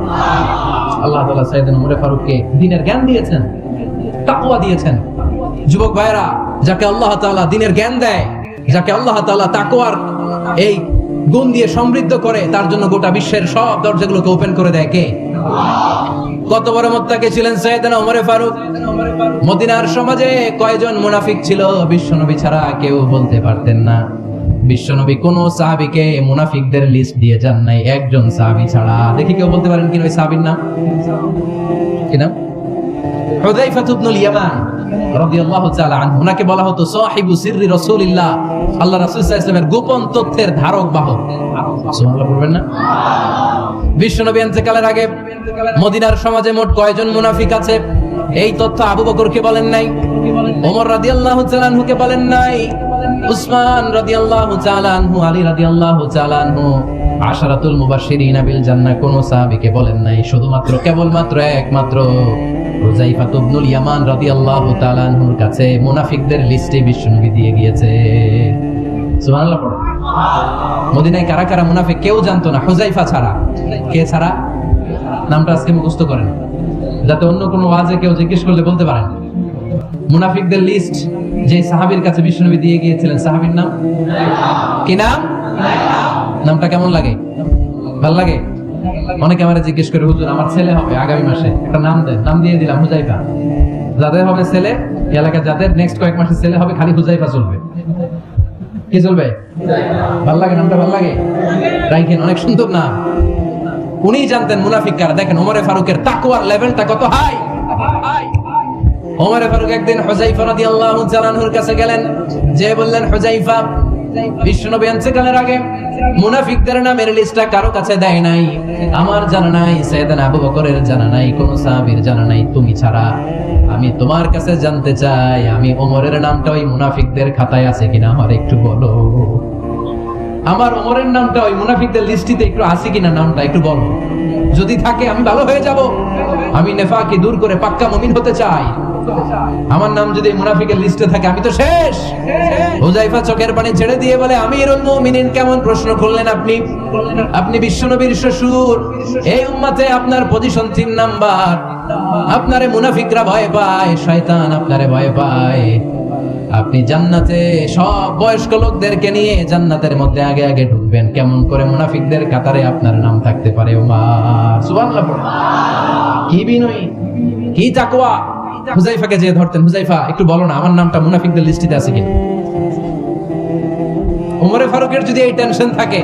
আল্লাহ তাআলা সাইয়েদনা ওমর ফারুককে দ্বীনের জ্ঞান দিয়েছেন, তাকওয়া দিয়েছেন। যুবক ভাইরা, যাকে আল্লাহ তাআলা দ্বীনের জ্ঞান দেয়, যাকে আল্লাহ তাআলা তাকওয়ার এই গুণ দিয়ে সমৃদ্ধ করে, তার জন্য গোটা বিশ্বের সব দরজাগুলোকে ওপেন করে দেয় কে? কত বড় মুত্তাকি ছিলেন সাইয়েদনা ওমর ফারুক। মদিনার সমাজে কয়জন মুনাফিক ছিল বিশ্বনবী ছাড়া কেউ বলতে পারতেন না। বিশ্বনবী কোন সাহাবীকে মুনাফিকদের লিস্ট দিয়ে যান নাই, একজন সাহাবী ছাড়া। দেখি কেউ বলতে পারেন কি ওই সাহাবীর নাম? কি নাম? হুযায়ফা ইবনুল ইয়ামান রাদিয়াল্লাহু তাআলা আনহু। উনাকে বলা হতো সাহিবু সিররি রাসূলিল্লাহ, আল্লাহ রাসূল সাল্লাল্লাহু আলাইহি ওয়াসাল্লামের গোপন তথ্যের ধারক বাহক। সুবহানাল্লাহ বলবেন না? বিশ্বনবী ইন্তেকালের আগে মদিনার সমাজে মোট কয়জন মুনাফিক আছে এই তথ্য আবু বকরকে বলেন নাই, ওমর রাদিয়াল্লাহু তাআলা আনহুকে বলেন নাই, উসমান রাদিয়াল্লাহু তাআলা আনহু, আলী রাদিয়াল্লাহু তাআলা আনহু, আশারাতুল মুবাশশিরিনা বিল জান্নাহ কোন সাহাবীকে বলেন নাই। শুধুমাত্র কেবলমাত্র একমাত্র হুযায়ফা ইবনুল ইয়ামান রাদিয়াল্লাহু তাআলা আনহুর কাছে মুনাফিকদের লিস্টে বিশ্বনবী দিয়ে গিয়েছে। সুবহানাল্লাহ পড়ো। মদিনায় কারা কারা মুনাফিক কেউ জানতো না হুযায়ফা ছাড়া। কে ছাড়া? নামটা আজকে মুখস্থ করেন, যাতে অন্য কোনো ওয়াজে কেউ জিজ্ঞেস করলে বলতে পারেন। মুনাফিকদের লিস্ট যে সাহাবীর কাছে বিশ্বনবী দিয়ে গিয়েছিলেন, সাহাবীর নাম কি? নাম? নামটা কেমন লাগে? ভালো লাগে? অনেকে আমারে জিজ্ঞেস করে, হুজুর আমার ছেলে হবে আগামী মাসে, একটা নাম দেন। নাম দিয়ে দিলাম হুযায়ফা। যাদের হবে ছেলে, এলাকায় যাদের নেক্সট কয়েক মাসে ছেলে হবে, খালি হুযায়ফা চলবে। কি চলবে? ভালো লাগে? নামটা ভালো লাগে? রাইখেন, অনেক সুন্দর নাম। উনি জানতেন মুনাফিক কারা। দেখেন ওমর ফারুকের তাকওয়ার লেভেলটা কত হাই। ওমর ফারুক একদিন হুযায়ফা রাদিয়াল্লাহু তাআলা আনহুর কাছে গেলেন, যে বললেন, হুযায়ফা, বিশ্বনবী ইন্তেকালের আগে মুনাফিকদের নামের লিস্টটা কারো কাছে দেয় নাই, আমার জানা নাই, সাইয়েদনা আবু বকরের জানা নাই, কোন সাহাবীর জানা নাই, তুমি ছাড়া। আমি তোমার কাছে জানতে চাই, আমি ওমরের নামটা ওই মুনাফিকদের খাতায় আছে কিনা আমার একটু বলো। আমার ওমরের নামটা ওই মুনাফিকদের লিস্টিতে একটু আছে কিনা, নামটা একটু বলো। যদি থাকে আমি ভালো হয়ে যাব। আমি নেফাকি দূর করে পাক্কা মুমিন হতে চাই। আমার নাম যদি মুনাফিকের লিস্টে থাকে আমি তো শেষ। হুযায়ফা চোখের পানি ছেড়ে দিয়ে বলে, আমিরুল মুমিনিন, কেমন প্রশ্ন করলেন আপনি? আপনি বিশ্বনবীর শ্বশুর। এই উম্মতে আপনার পজিশন 3 নাম্বার। আপনারে মুনাফিকরা ভয় পায়, শয়তান আপনারে ভয় পায়। আপনি জান্নাতে সব বয়স্ক লোকদেরকে নিয়ে জান্নাতের মধ্যে আগে আগে ঢুকবেন, কেমন করে মুনাফিকদের কাতারে আপনার নাম থাকতে পারে? ওমর সুবহানাল্লাহ পড়ে। কি বিনয়ী, কি তাকওয়া। হুযায়ফাকে যে ধরতেন, হুযায়ফা একটু বলো না আমার নামটা মুনাফিকদের লিস্টিতে আছে কিনা। ওমর ফারুকের যদি এই টেনশন থাকে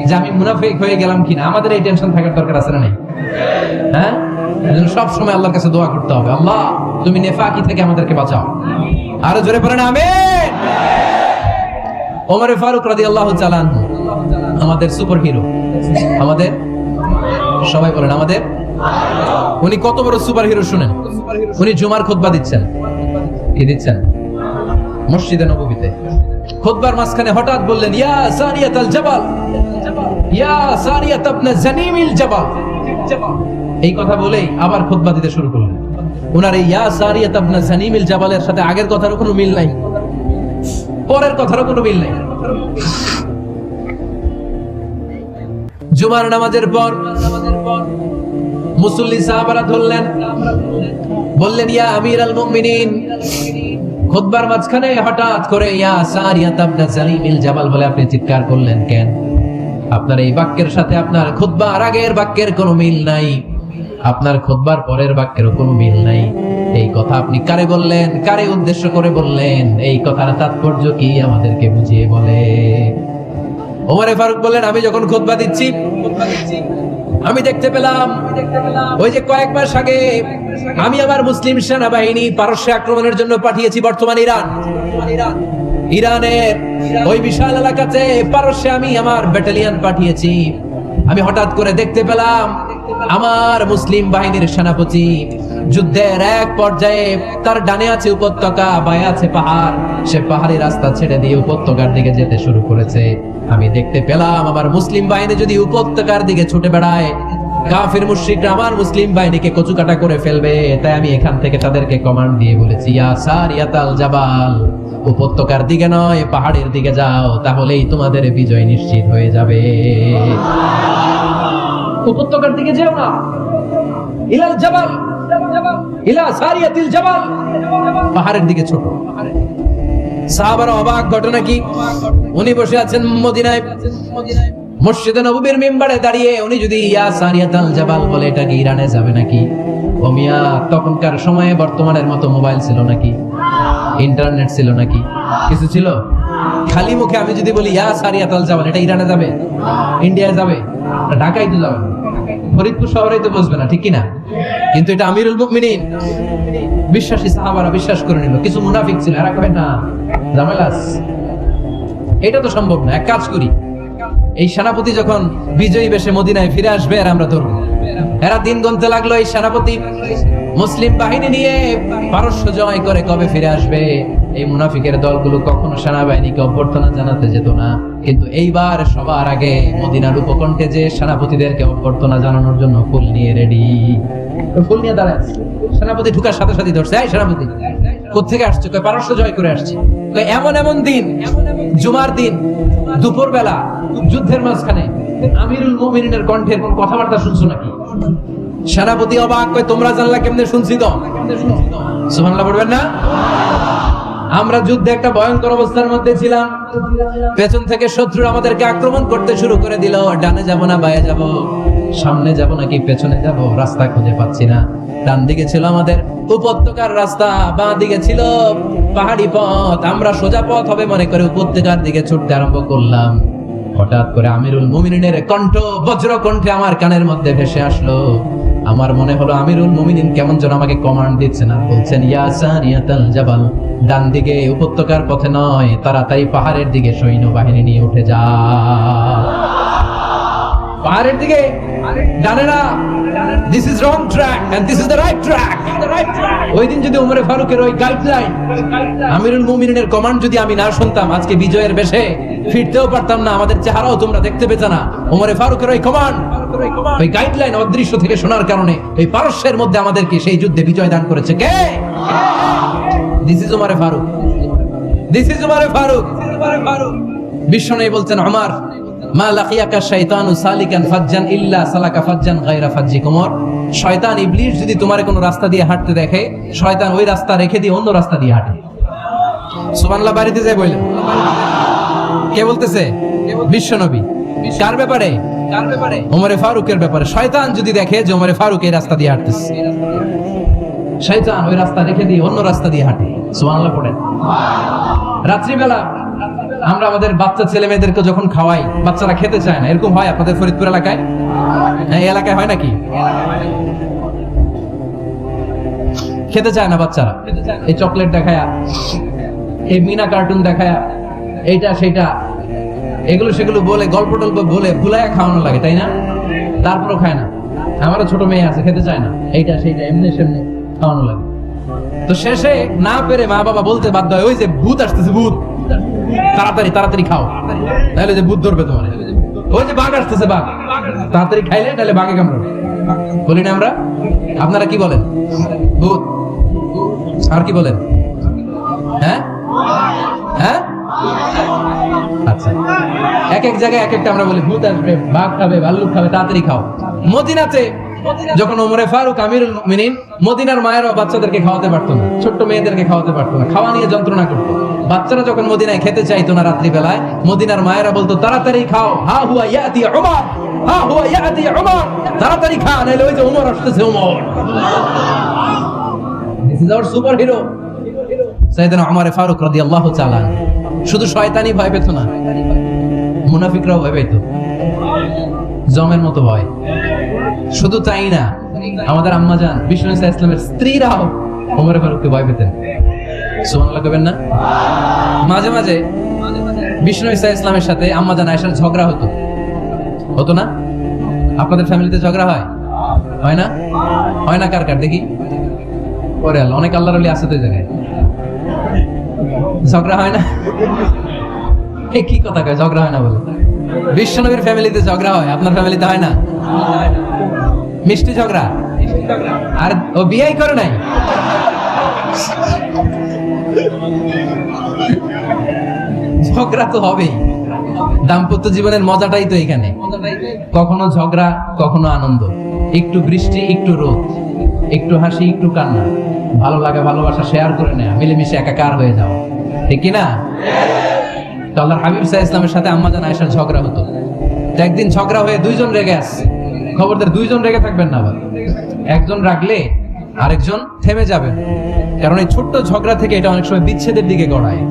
যে আমি মুনাফিক হয়ে গেলাম কিনা, আমাদের এই টেনশন থাকার দরকার আছে না? নাই? হ্যাঁ, এজন্য সব সময় আল্লাহর কাছে দোয়া করতে হবে, আল্লাহ তুমি নেফাকি থেকে আমাদেরকে বাঁচাও। আরো জোরে পড়েন আমিন। ওমর ফারুক রাদিয়াল্লাহু তাআলা আনহু আমাদের সুপার হিরো। আমাদের সবাই বলেন আমাদের। উনি কত বড় সুপার হিরো শুনেন। উনি জুমার খুতবা দিচ্ছেন। কি দিচ্ছেন? মসজিদে নববীতে। খুতবার মাঝখানে হঠাৎ বললেন, ইয়া সারিয়াতাল জাবাল, ইয়া সারিয়াত ইবনে জানিমিল জাবাল। এই কথা বলেই আবার খুতবা দিতে শুরু করলেন। উনার এই ইয়া সারিয়াত ইবনে জানিমিল জাবালের সাথে আগের কথারও কোনো মিল নাই, পরের কথারও কোনো মিল নাই। জুমার নামাজের পর মুসল্লি সাহাবারা ধরলেন, বললেন, ইয়া আমিরাল মুমিনিন। খুতবার মাঝখানে হঠাৎ করে ইয়া সারিয়াত ইবনে জানিমিল জাবাল বলে আপনি চিৎকার করলেন কেন? আপনার এই বাক্যের সাথে আপনার খুতবার আগের বাক্যের কোনো মিল নাই, আপনার খুতবার পরের বাক্যেরও কোনো মিল নাই। এই কথা আপনি কারে বললেন? কারে উদ্দেশ্য করে বললেন? এই কথার তাৎপর্য কি আমাদেরকে বুঝিয়ে বলে। ওমর ফারুক বললেন, আমি যখন খুতবা দিচ্ছি আমি দেখতে পেলাম ওই যে কয়েক মাস আগে আমি আমার মুসলিম সেনাবাহিনী পারস্যে আক্রমণের জন্য পাঠিয়েছি, বর্তমান ইরানের ওই বিশাল এলাকাতে পারস্যে আমি আমার ব্যাটালিয়ন পাঠিয়েছি। আমি হঠাৎ করে দেখতে পেলাম আমার মুসলিম বাহিনীর সেনাপতি যুদ্ধের এক পর্যায়ে তার ডানে আছে উপত্যকা, বায়ে আছে পাহাড়। সে পাহাড়ি রাস্তা ছেড়ে দিয়ে উপত্যকার দিকে যেতে শুরু করেছে। আমি দেখতে পেলাম আমার মুসলিম বাহিনী যদি উপত্যকার দিকে ছুটে বেড়ায়, কাফির মুশরিকরা আমার মুসলিম বাহিনীকে কচুকাটা করে ফেলবে। তাই আমি এখান থেকে তাদেরকে কমান্ড দিয়ে বলেছি, ইয়া সারিয়াতাল জাবাল, উপত্যকার দিকে নয় পাহাড়ের দিকে যাও, তাহলেই তোমাদের বিজয় নিশ্চিত হয়ে যাবে। উপত্যকার দিকে যেও না, ইলাল জাবাল, ইলা সারিয়াতিল জাবাল, পাহাড়ের দিকে ছোট। সাহাবারা অবাক, ঘটনা কি? উনি বসে আছেন মদিনায়, মসজিদে নববীর মিম্বারে দাঁড়িয়ে। উনি যদি ইয়া সারিয়াতাল জাবাল বলে, এটা কি ইরানে যাবে নাকি? ও মিয়া, তখনকার সময়ে বর্তমানের মতো মোবাইল ছিল নাকি? ইন্টারনেট ছিল নাকি? কিছু ছিল? খালি মুখে আমি যদি বলি ইয়া সারিয়াতাল জাবাল, এটা ইরানে যাবে, ইন্ডিয়া যাবে, ঢাকায় তো যাবে, ফরিদপুর শহরেই তো বসবে না, ঠিক কিনা? কিন্তু এটা আমিরুল মুমিনিন, বিশ্বাসী সাহাবারা বিশ্বাস করে নিল। কিছু মুনাফিক ছিল, এরা কয় না, জামেলাস, এটা তো সম্ভব না। এক কাজ করি, এই সেনাপতি যখন বিজয়ী বেশে মদিনায় ফিরে আসবে আর আমরা ধরবো। এরা দিন গুনতে লাগলো, এই সেনাপতি মুসলিম বাহিনী নিয়ে পারস্য জয় করে কবে ফিরে আসবে। এই মুনাফিকের দলগুলো কখনো সেনাবাহিনীকে অভ্যর্থনা জানাতে যেত না, কিন্তু এইবার সবার আগে মদিনার উপকণ্ঠে যে সেনাপতিদেরকে অভ্যর্থনা জানানোর জন্য ফুল নিয়ে রেডি। ফুল নিয়ে দাঁড়ায় সেনাপতি ঢুকার সাথে সাথে ধরছে, এই সেনাপতি কোত্থেকে আসছে? কয় পারস্য জয় করে আসছে। এমন এমন দিন, জুমার দিন দুপুর বেলা যুদ্ধের মাঝখানে আমিরুল মুমিনিনের কণ্ঠের কোন কথাবার্তা শুনছো নাকি? সেনাপতি অবাক, কয় তোমরা জানলা কেমনে? শুনছি তো। সুবহানাল্লাহ পড়বেন না? আমরা যুদ্ধে একটা ভয়ঙ্কর অবস্থার মধ্যে ছিলাম। পেছন থেকে শত্রু আমাদেরকে আক্রমণ করতে শুরু করে দিল। ডানে যাব না বায়ে যাব, সামনে যাব নাকি পেছনে যাব, রাস্তা খুঁজে পাচ্ছি না। ডান দিকে ছিল আমাদের উপত্যকার রাস্তা, বাঁ দিকে ছিল পাহাড়ি পথ। আমরা সোজা পথ হবে মনে করে উপত্যকার দিকে ছুটতে আরম্ভ করলাম। হঠাৎ করে আমিরুল মুমিনিনের কণ্ঠ বজ্র কণ্ঠে আমার কানের মধ্যে ভেসে আসলো। আমার মনে হলো আমিরুল মুমিনিন কেমন যেন আমাকে কমান্ড দিচ্ছেন আর বলছেন, ইয়া সারিয়াতাল জাবাল, ডান দিকে উপত্যকার পথে নয়, তাড়াতাড়ি পাহাড়ের দিকে সৈন্যবাহিনী নিয়ে উঠে যা। পাহাড়ের দিকে, ডানে না। This is wrong track and this is the right track. ওই দিন যদি ওমরে ফারুকের ওই গাইডলাইন, আমিরুল মুমিনিনের কমান্ড যদি আমি না শুনতাম, আজকে বিজয়ের বেশে ফিরতেও পারতাম না, আমাদের চেহারাও তোমরা দেখতে পেতে না। ওমরে ফারুকের ওই কমান্ড, ওই গাইডলাইন অদৃশ্য থেকে শোনার কারণে এই পারস্যের মধ্যে আমাদেরকে সেই যুদ্ধে বিজয় দান করেছে কে? This is ওমরে ফারুক, this is ওমরে ফারুক। বিশ্বনবী বলছেন, ওমর, মা লাকিয়াকা শাইতানু সালিকান ফাজ্জান ইল্লা সালাকা ফাজ্জান গায়রা ফাজ্জিকুম। শয়তান ইবলিস যদি তোমার কোনো রাস্তা দিয়ে হাঁটতে দেখে, শয়তান ওই রাস্তা রেখে দিয়ে অন্য রাস্তা দিয়ে হাঁটে। সুবহানাল্লাহ বাড়িতে যায় বললেন। কে বলতেছে? বিশ্বনবী। কার ব্যাপারে? ওমরে ফারুকের ব্যাপারে। শয়তান যদি দেখে যে ওমরে ফারুক এই রাস্তা দিয়ে হাঁটতেছে, শয়তান ওই রাস্তা রেখে দিয়ে অন্য রাস্তা দিয়ে হাঁটে। সুবহানাল্লাহ পড়েন। রাত্রিবেলা আমরা আমাদের বাচ্চা ছেলে মেয়েদেরকে যখন খাওয়াই, বাচ্চারা খেতে চায় না, এরকম হয় আপনাদের ফরিদপুর এলাকায়? এই এলাকায় হয় নাকি? খেতে চায় না বাচ্চারা, এই চকলেট দেখায়া, এই মিনা কার্টুন দেখায়া, এইটা সেটা, এগুলো সেগুলো বলে, গল্প টল্প বলে ভুলাইয়া খাওয়ানো লাগে, তাই না? তারপরও খায় না। আমারও ছোট মেয়ে আছে, খেতে চায় না, এইটা সেইটা এমনি সেমনি খাওয়ানো লাগে। তো শেষে না পেরে মা বাবা বলতে বাধ্য হয়, ওই যে ভূত আসতেছে, ভূত, তাড়াতাড়ি তাড়াতাড়ি খাও, তাহলে যে ভূত ধরবে তোমার। ওই যে বাঘ আসতেছে, বাঘ, তাড়াতাড়ি খাইলে তাহলে বাঘে কামড়াবে। বলি না আমরা? আপনারা কি বলেন? ভূত। আর কি বলেন? হ্যাঁ হ্যাঁ, আচ্ছা, এক এক জায়গায় এক একটা আমরা বলি, ভূত আসবে, বাঘ খাবে, ভাল্লুক খাবে, তাড়াতাড়ি খাও। মদিনাতে যখন ওমরে ফারুক আমিরুল মুমিনিন, মদিনার মায়েরা বাচ্চাদেরকে খাওয়াতে পারতো না, ছোট্ট মেয়েদেরকে খাওয়াতে পারতো না, খাওয়া নিয়ে যন্ত্রণা করতো। বাচ্চারা যখন মদিনায় খেতে চাইতো না রাত্রি বেলায়, মদিনার মায়েরা বলতো, তাড়াতাড়ি খাও, হা হুয়া ইয়াতি উমর, হা হুয়া ইয়াতি উমর, তাড়াতাড়ি খা, নাইলে ওই যে উমর আসতেছে, Umar. This is our super hero সাইয়েদনা উমর ফারুক রাদিয়াল্লাহু তাআলা। শুধু শয়তানি ভয় পেত না, মুনাফিকরাও ভয় পেত, জমের মতো ভয়। শুধু তাই না, আমাদের আম্মাজান বিষ্ণু ইসলামের স্ত্রীরাও ওমর ফারুককে ভয় পেতেন। সুবহানাল্লাহ কইবেন না? মাঝে মাঝে বিষ্ণু ইসলামের সাথে আম্মাজান আয়েশার ঝগড়া হতো, হতো না? আপনাদের ফ্যামিলিতে ঝগড়া হয়? হয় না? হয় না? কার কার দেখি? ওরে আল্লাহ, অনেক আল্লাহর ওলি আছে তো এই জায়গায়। ঝগড়া হয় না? এ কি কথা কয়, ঝগড়া হয় না বলে? বিশ্বনবীর ফ্যামিলিতে ঝগড়া হয়, আপনার ফ্যামিলিতে হয় না? মিষ্টি ঝগড়া। আর ও বিয়েই করে নাই। ঝগড়া তো হবেই, দাম্পত্য জীবনের মজাটাই তো এখানে। কখনো ঝগড়া, কখনো আনন্দ, একটু বৃষ্টি, একটু রোদ, একটু হাসি, একটু কান্না, ভালো লাগা ভালোবাসা শেয়ার করে নেওয়া, মিলেমিশে একাকার হয়ে যাওয়া, ঠিক কিনা? তো আল্লাহর হাবিব সাল্লাল্লাহু আলাইহি ওয়াসাল্লামের সাথে আম্মা জান আয়েশার ঝগড়া হতো। তো একদিন ঝগড়া হয়ে দুইজন রেগে আসছে। খবরদার দুইজন রেগে থাকবেন না, আবার একজন রাগলে আরেকজন থেমে যাবেন, কারণ এই ছোট্ট ঝগড়া থেকে এটা অনেক সময় বিচ্ছেদের দিকে গড়ায়।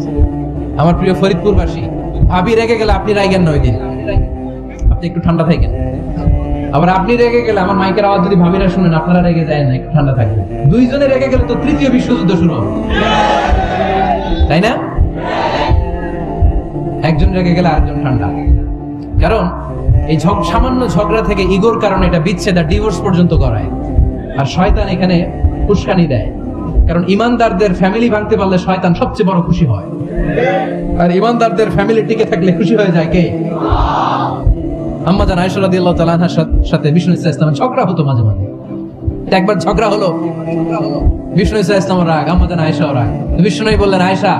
আমার প্রিয় ফরিদপুরবাসী, ভাবি রেগে গেলে আপনি রাগেন না, ওই দিন আপনি একটু ঠান্ডা থাকেন। আবার আপনি রেগে গেলে, আমার মাইকের আওয়াজ যদি ভাবিরা শুনেন, আপনারা রেগে যায় না, একটু ঠান্ডা থাকবেন। দুইজনে রেগে গেলে তো তৃতীয় বিশ্বযুদ্ধ শুরু হবে, তাই না? একজন রেগে গেলে আরেকজন ঠান্ডা, কারণ এই সামান্য ঝগড়া থেকে ইগোর কারণে এটা বিচ্ছেদ আর ডিভোর্স পর্যন্ত করায়। আর শয়তান এখানে উস্কানি দেয়, কারণ ইমানদারদের ফ্যামিলি ভাঙতে পারলে শয়তান সবচেয়ে বড় খুশি হয়, আর ইমানদারদের ফ্যামিলি টিকে থাকলে খুশি হয়ে যায় কে? আম্মা জান আয়েশা রাদিয়াল্লাহু তাআলা আনহার সাথে বিষ্ণু সাল্লাল্লাহু আলাইহি ওয়াসাল্লামের ঝগড়া হতো মাঝে মাঝে। একবার ঝগড়া হলো, বিষ্ণু সাল্লাল্লাহু আলাইহি ওয়াসাল্লামের রাগ, আম্মা জান আয়েশাও রাগ। বিষ্ণু নবী বললেন, আয়েশা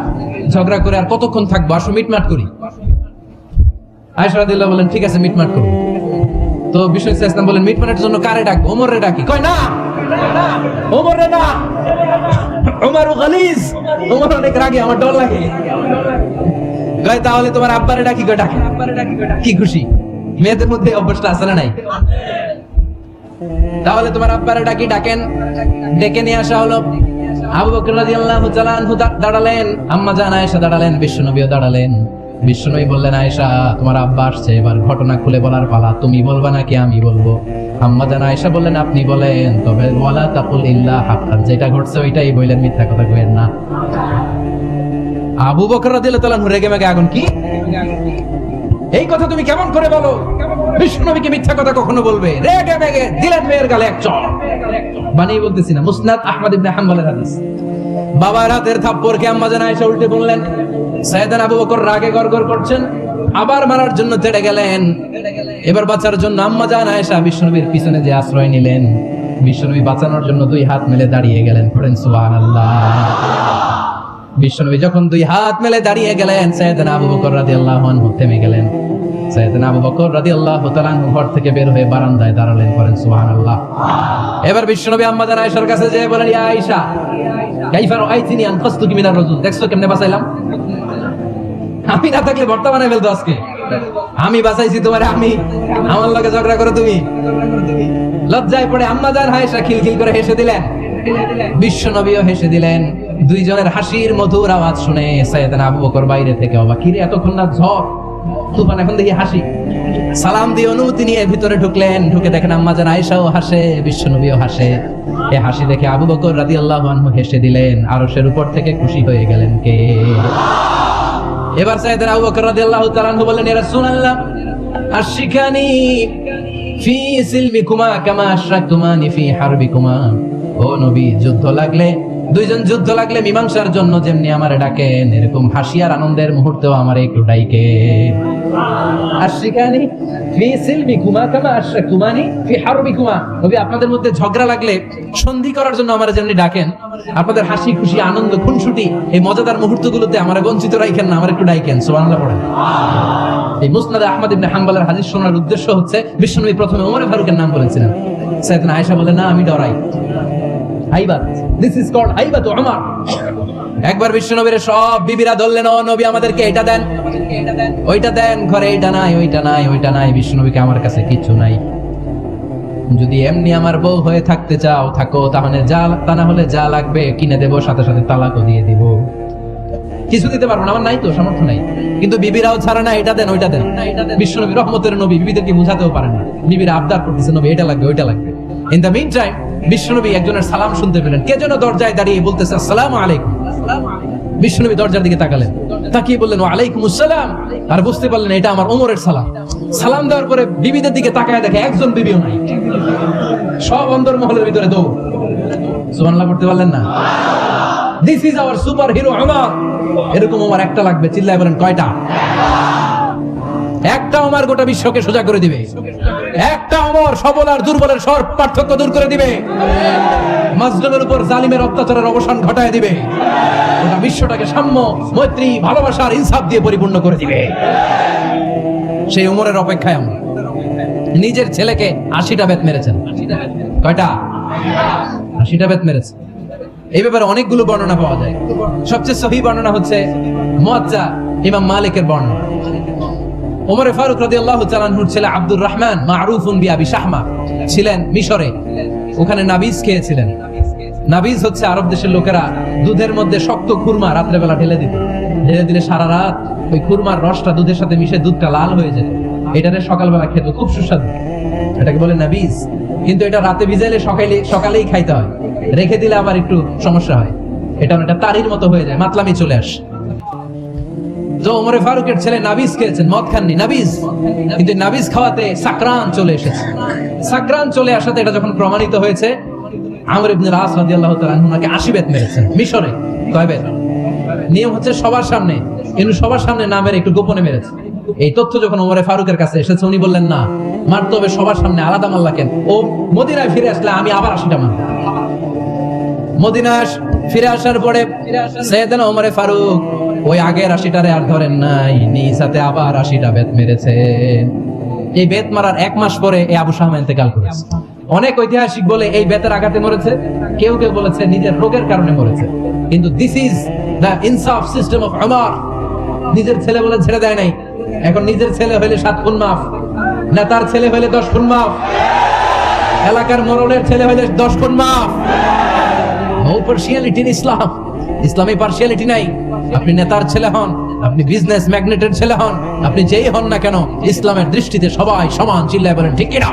ঝগড়া করে আর কতক্ষণ থাকবো, আসো মিটমাট করি। আয়েশা রাদিয়াল্লাহু বললেন, ঠিক আছে মিটমাট করো। তো বিষ্ণু সাল্লাল্লাহু আলাইহি ওয়াসাল্লাম বললেন, মিটমাটের জন্য কারে ডাকবো? ওমরে ডাকি। কয় না, ওমরে না, ওমর গালিজ, ওমর অনেক রাগে, আমার ডর লাগে। কয় তাহলে তোমার আব্বারে ডাকি। কয় ডাকি। কি খুশি, মেয়েদের মধ্যে অভ্যাসটা আছে না নাই? তাহলে তোমার আব্বারে ডাকি। ডাকেন, ডেকে নিয়ে আসা হলো। আবু বকর রাদিয়াল্লাহু তাআলা আনহু দাঁড়ালেন, আম্মা জান আয়েশা দাঁড়ালেন, বিশ্বনবীও দাঁড়ালেন। বিশ্বনবী বললেন, আয়েশা তোমার আব্বা আসছে, এবার ঘটনা খুলে বলার পালা, তুমি বলবা নাকি আমি বলবো? আম্মা জান আয়েশা বললেন, আপনি বলেন, তবে ওয়ালা তাকুল ইল্লা হাক্কান, যেটা ঘটছে ওইটাই বললেন, মিথ্যা কথা কইেন না। আবু বকর রাদিয়াল্লাহু তাআলা রেগে মেগে আগুন, কি এই কথা তুমি কেমন করে বলো? বিশ্বনবীকে মিথ্যা কথা কখনো বলবে? রেগে মেগে দিলেন মেয়ের গালে এক চড়। বানিয়ে বলতেছি না, মুসনাদ আহমদ ইবনে হাম্বলের হাদিস। বাবার হাতের থাপ্পড়কে আম্মা জান আয়েশা উল্টে বললেন। সাইয়েদনা আবু বকর রাগে গড়গড় করছেন, আবার মারার জন্য তেড়ে গেলেন। এবার বাঁচার জন্য আম্মা জান আয়েশা বিশ্বনবীর পিছনে যে আশ্রয় নিলেন, বিশ্বনবী বাঁচানোর জন্য দুই হাত মেলে দাঁড়িয়ে গেলেন। পড়েন সুবহানাল্লাহ। বিশ্বনবী যখন দুই হাত মেলে দাঁড়িয়ে গেলেন, সাইয়েদনা আবু বকর রাদিয়াল্লাহু আনহু থেমে গেলেন। সাইয়েদনা আবু বকর রাদিয়াল্লাহু তাআলা আনহু ঘর থেকে বের হয়ে বারান্দায় দাঁড়ালেন। পড়েন সুবহানাল্লাহ। এবার বিশ্বনবী আম্মা জান আয়েশার কাছে যেয়ে বলেন, ইয়া আয়েশা কাইফা রাআইতিনি আনকাসতুকি মিনার রাজুল, দেখছো কেমনে বাঁচাইলাম? আমি না থাকলে ভর্তা বানাই ফেলতো আজকে। আমি বাঁচাইছি তোমারে, আমি আমার লগে ঝগড়া করো তুমি? লজ্জায় পড়ে আম্মা জান আয়েশা খিলখিল করে হেসে দিলেন, বিশ্বনবীও হেসে দিলেন। দুইজনের হাসির মধুর আওয়াজ শুনে সাইয়েদনা আবু বকর বাইরে থেকে অবাক, কি রে এতক্ষণ না ঝড় তুফান, এখন দেখি হাসি। সালাম দিয়ে অনুমতি নিয়ে ভিতরে ঢুকলেন। ঢুকে দেখেন আম্মা জান আয়েশাও হাসে, বিশ্বনবীও হাসে। এই হাসি দেখে আবু বকর রাদিয়াল্লাহু আনহু হেসে দিলেন। আরশের উপর থেকে খুশি হয়ে গেলেন কে? এবার সাইয়েদনা আবু বকর রাদিয়াল্লাহু তাআলা আনহু বললেন, ইয়া রাসূলুল্লাহ আশরিকানি ফি সিলমিকুমা কামা আশরাকতুমানি ফি হারবিকুমা। ও নবী, যুদ্ধ লাগলে, দুইজন যুদ্ধ লাগলে মীমাংসার জন্য যেমনি আমারে ডাকেন, এরকম হাসি আর আনন্দের মুহূর্তেও আমারে একটু ডাইকেন। আশরিকানি ফি সিলমিকুমা কামা আশরাকতুমানি ফি হারবিকুমা। নবী, আপনাদের মধ্যে ঝগড়া লাগলে সন্ধি করার জন্য আমারে যেমনি ডাকেন, আপনাদের হাসি খুশি আনন্দ খুনসুটি এই মজাদার মুহূর্তগুলোতে আমারে বঞ্চিত রাখেন না, আমার একটু ডাইকেন। সুবহানাল্লাহ পড়েন। এই মুসনাদ আহমদ ইবনে হাম্বলের হাদিস শোনার উদ্দেশ্য হচ্ছে, বিশ্বনবী প্রথমে ওমর ফারুকের নাম বলেছিলেন। সাইয়েদনা আয়েশা বলে, না আমি ডরাই। হাইবাত, দিস ইজ কল্ড হাইবাত ওমর। একবার বিশ্বনবীর সব বিবিরা ধরলেন, ও নবী আমাদেরকে এটা দেন, ওইটা দেন, ঘরে এইটা নাই, ওইটা নাই, ওইটা নাই। বিশ্বনবীকে, আমার কাছে কিছু নাই, যদি এমনি আমার বউ হয়ে থাকতে চাও থাকো, তাহলে যা, তা না হলে যা লাগবে কিনে দেবো, সাথে সাথে তালাকও দিয়ে দিব। কিছু দিতে পারবো না, আমার নাই তো, সামর্থ্য নাই। কিন্তু বিবিরাও ছাড়া না, এটা দেন, ওইটা দেন। বিশ্বনবী রহমতের নবী, বিবিদেরকে বুঝাতেও পারেন না। বিবিরা আবদার করতেছে, নবী এটা লাগবে, ওইটা লাগবে। ইন দ্য মিন টাইম বিশ্বনবী একজনের সালাম শুনতে পেলেন। কে যেন দরজায় দাঁড়িয়ে বলতেছে, আসসালামু আলাইকুম। বিশ্বনবী দরজার দিকে তাকালেন, তাকিয়ে বললেন, ওয়া আলাইকুম আসসালাম। আর বুঝতে পারলেন এটা আমার ওমরের সালাম। সালাম দেওয়ার পরে বিবিদের দিকে তাকায় দেখে একজন বিবিও নাই, সব অন্দরমহলের ভিতরে দৌড়। সুবহানাল্লাহ পড়তে পারলেন না? This is our super hero Omar. এরকম ওমর একটা লাগবে, চিল্লায় বলেন কয়টা? একটা ওমর গোটা বিশ্বকে সোজা করে দিবে। একটা ওমর সবল আর দুর্বলের সব পার্থক্য দূর করে দিবে, মাজলুমের উপর জালিমের অত্যাচারের অবসান ঘটায় দিবে, গোটা বিশ্বটাকে সাম্য, মৈত্রী, ভালোবাসার ইনসাফ দিয়ে পরিপূর্ণ করে দিবে। সেই ওমরের অপেক্ষায় আমরা। নিজের ছেলেকে 80টা বেত মেরেছেন। কয়টা? 80টা বেত মেরেছে। এই ব্যাপারে অনেকগুলো বর্ণনা পাওয়া যায়। সবচেয়ে সহিহ বর্ণনা হচ্ছে মুয়াত্তা ইমাম মালিকের বর্ণনা। ওমর ফারুক রাদিয়াল্লাহু তাআলা আনহুর ছেলে আব্দুর রহমান মারুফুন বিআবি শাহমা ছিলেন মিশরে। ওখানে নাবিজ খেয়েছিলেন। নাবিজ হচ্ছে আরব দেশের লোকেরা দুধের মধ্যে শক্ত খুরমা রাত্রে বেলা ঢেলে দিত। ঢেলে দিলে সারা রাত ওই খুরমার রসটা দুধের সাথে মিশে দুধটা লাল হয়ে যেত। এটারে সকালবেলা খেত, খুব সুস্বাদু। এটাকে বলে নাবিজ। কিন্তু এটা রাতে ভিজাইলে সকালেই খাইতে হয়, রেখে দিলে আবার একটু সমস্যা হয়। এটা অনেকটা তারির মতো হয়ে যায়, মাতলামি চলে আসে। ওমরে ফারুকের ছেলে নাবিজ খেয়েছেন, মদ খাননি, নাবিজ। কিন্তু নাবিজ খাওয়াতে সাকরান চলে এসেছে। সাকরান চলে আসাতে এটা যখন প্রমাণিত হয়েছে, আমর ইবনে আস রাদিয়াল্লাহু তাআলা আনহু নাকি 80 বেত মেরেছেন মিশরে। কয় বেত? নিয়ম হচ্ছে সবার সামনে, কিন্তু সবার সামনে না মেরে একটু গোপনে মেরেছে। এই তথ্য যখন ওমরে ফারুকের কাছে এসেছে, উনি বললেন না, মারতে হবে সবার সামনে, আলাদা মাল্লা কেন? ও মদিনায় ফিরে আসলে আমি আবার 80টা মারব। মদিনায় ফিরে আসার পরে সাইয়েদনা ওমরে ফারুক ওই আগের 80টারে আর ধরেন নাই, নিসাতে আবার 80টা বেত মেরেছেন। এই বেত মারার 1 মাস পরে এই আবু শাহমা ইন্তেকাল করেছে। অনেক ঐতিহাসিক বলে এই বেতের আঘাতে মরেছে, কেউ কেউ বলেছে নিজের রোগের কারণে মরেছে। কিন্তু দিস ইজ দ্য ইনসাফ সিস্টেম অফ ওমর। নিজের ছেলে বলে ছেড়ে দেয় নাই। এখন নিজের ছেলে হইলে 7 খুন মাফ, নেতার ছেলে হইলে 10 খুন মাফ, এলাকার মোড়লের ছেলে হইলে 10 খুন মাফ। নো পার্সিয়ালিটি ইন ইসলাম। ইসলামে পার্সিয়ালিটি নাই। আপনি নেতার ছেলে হন, আপনি বিজনেস ম্যাগনেটের ছেলে হন, আপনি যেই হন না কেন, ইসলামের দৃষ্টিতে সবাই সমান। চিল্লায় বলেন ঠিক কিনা?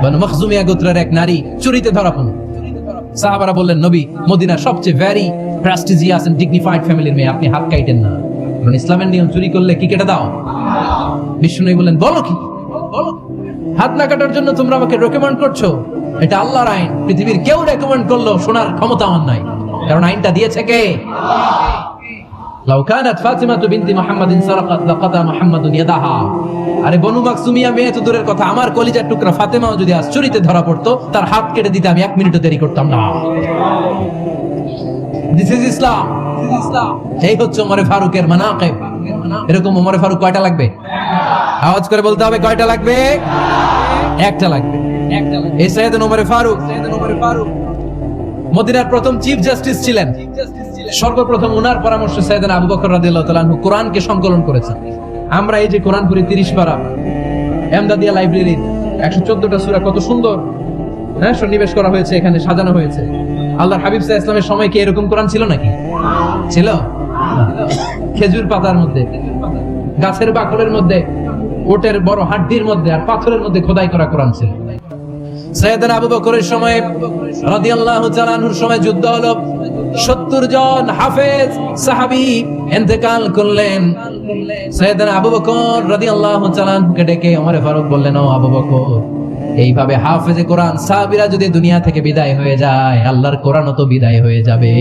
বনু মখজুমিয়া গোত্রের এক নারী চুরিতে ধরা পড়ল। সাহাবারা বললেন, নবী, মদিনার সবচেয়ে ভেরি প্রেস্টিজিয়াস এন্ড ডিগনিফাইড ফ্যামিলির মেয়ে, আপনি হাত কাটেন না। কারণ ইসলামের নিয়ম, চুরি করলে কি কেটে দাও? বিষ্ণু বললেন, বলো কি? হাত না কাটার জন্য তোমরা আমাকে রেকমেন্ড করছো? এটা আল্লাহর আইন। পৃথিবীর কেউ রেকমেন্ড করলো শোনার ক্ষমতা আমার নাই, কারণ আইনটা দিয়েছে কে? লাউ কানাত ফাতিমাতু বিনতি মুহাম্মাদিন সারাকাত লাকাতা মুহাম্মাদুন ইয়াদাহা। আরে বনু মাকসুমিয়া মেয়ে তো দূরের কথা, আমার কলিজার টুকরা ফাতেমাও যদি আজ চুরিতে ধরা পড়তো, তার হাত কেটে দিতে আমি 1 মিনিটও দেরি করতাম না। দিস ইজ ইসলাম। এই হচ্ছে ওমরে ফারুকের মানাকিব। এরকম ওমরে ফারুক কয়টা লাগবে? আওয়াজ করে বলতে হবে, কয়টা লাগবে? একটা লাগবে। এই সাইয়েদনা ওমরে ফারুক মদিনার প্রথম চিফ জাস্টিস ছিলেন। সর্বপ্রথম ওনার পরামর্শে সাইয়েদনা আবু বকর রাদিয়াল্লাহু তাআলা আনহু কোরআনকে সংকলন করেছেন। আমরা এই যে কোরআন পড়ি 30 পারা, এমদাদিয়া লাইব্রেরির 114টা সূরা, কত সুন্দর সন্নিবেশ করা হয়েছে, এখানে সাজানো হয়েছে। আল্লাহর হাবিব সাল্লাল্লাহু আলাইহি ওয়াসাল্লামের সময় কি এরকম কোরআন ছিল নাকি? ছিল? খেজুর পাতার মধ্যে, গাছের বাকলের মধ্যে, ওটের বড় হাড্ডির মধ্যে আর পাথরের মধ্যে খোদাই করা কোরআন ছিল। সাইয়েদনা আবু বকরের সময় রাদিয়াল্লাহু তাআলা আনহুর সময় যুদ্ধ হলো, 70 জন হাফেজ সাহাবী ইন্তেকাল করলেন। সাইয়েদনা আবু বকর রাদিয়াল্লাহু তাআলা আনহুকে ডেকে ওমর ফারুক বললেন, ও আবু বকর, এইভাবে হাফেজে কোরআন সাহাবীরা যদি দুনিয়া থেকে বিদায় হয়ে যায়, আল্লাহর কোরআনও তো বিদায় হয়ে যাবে।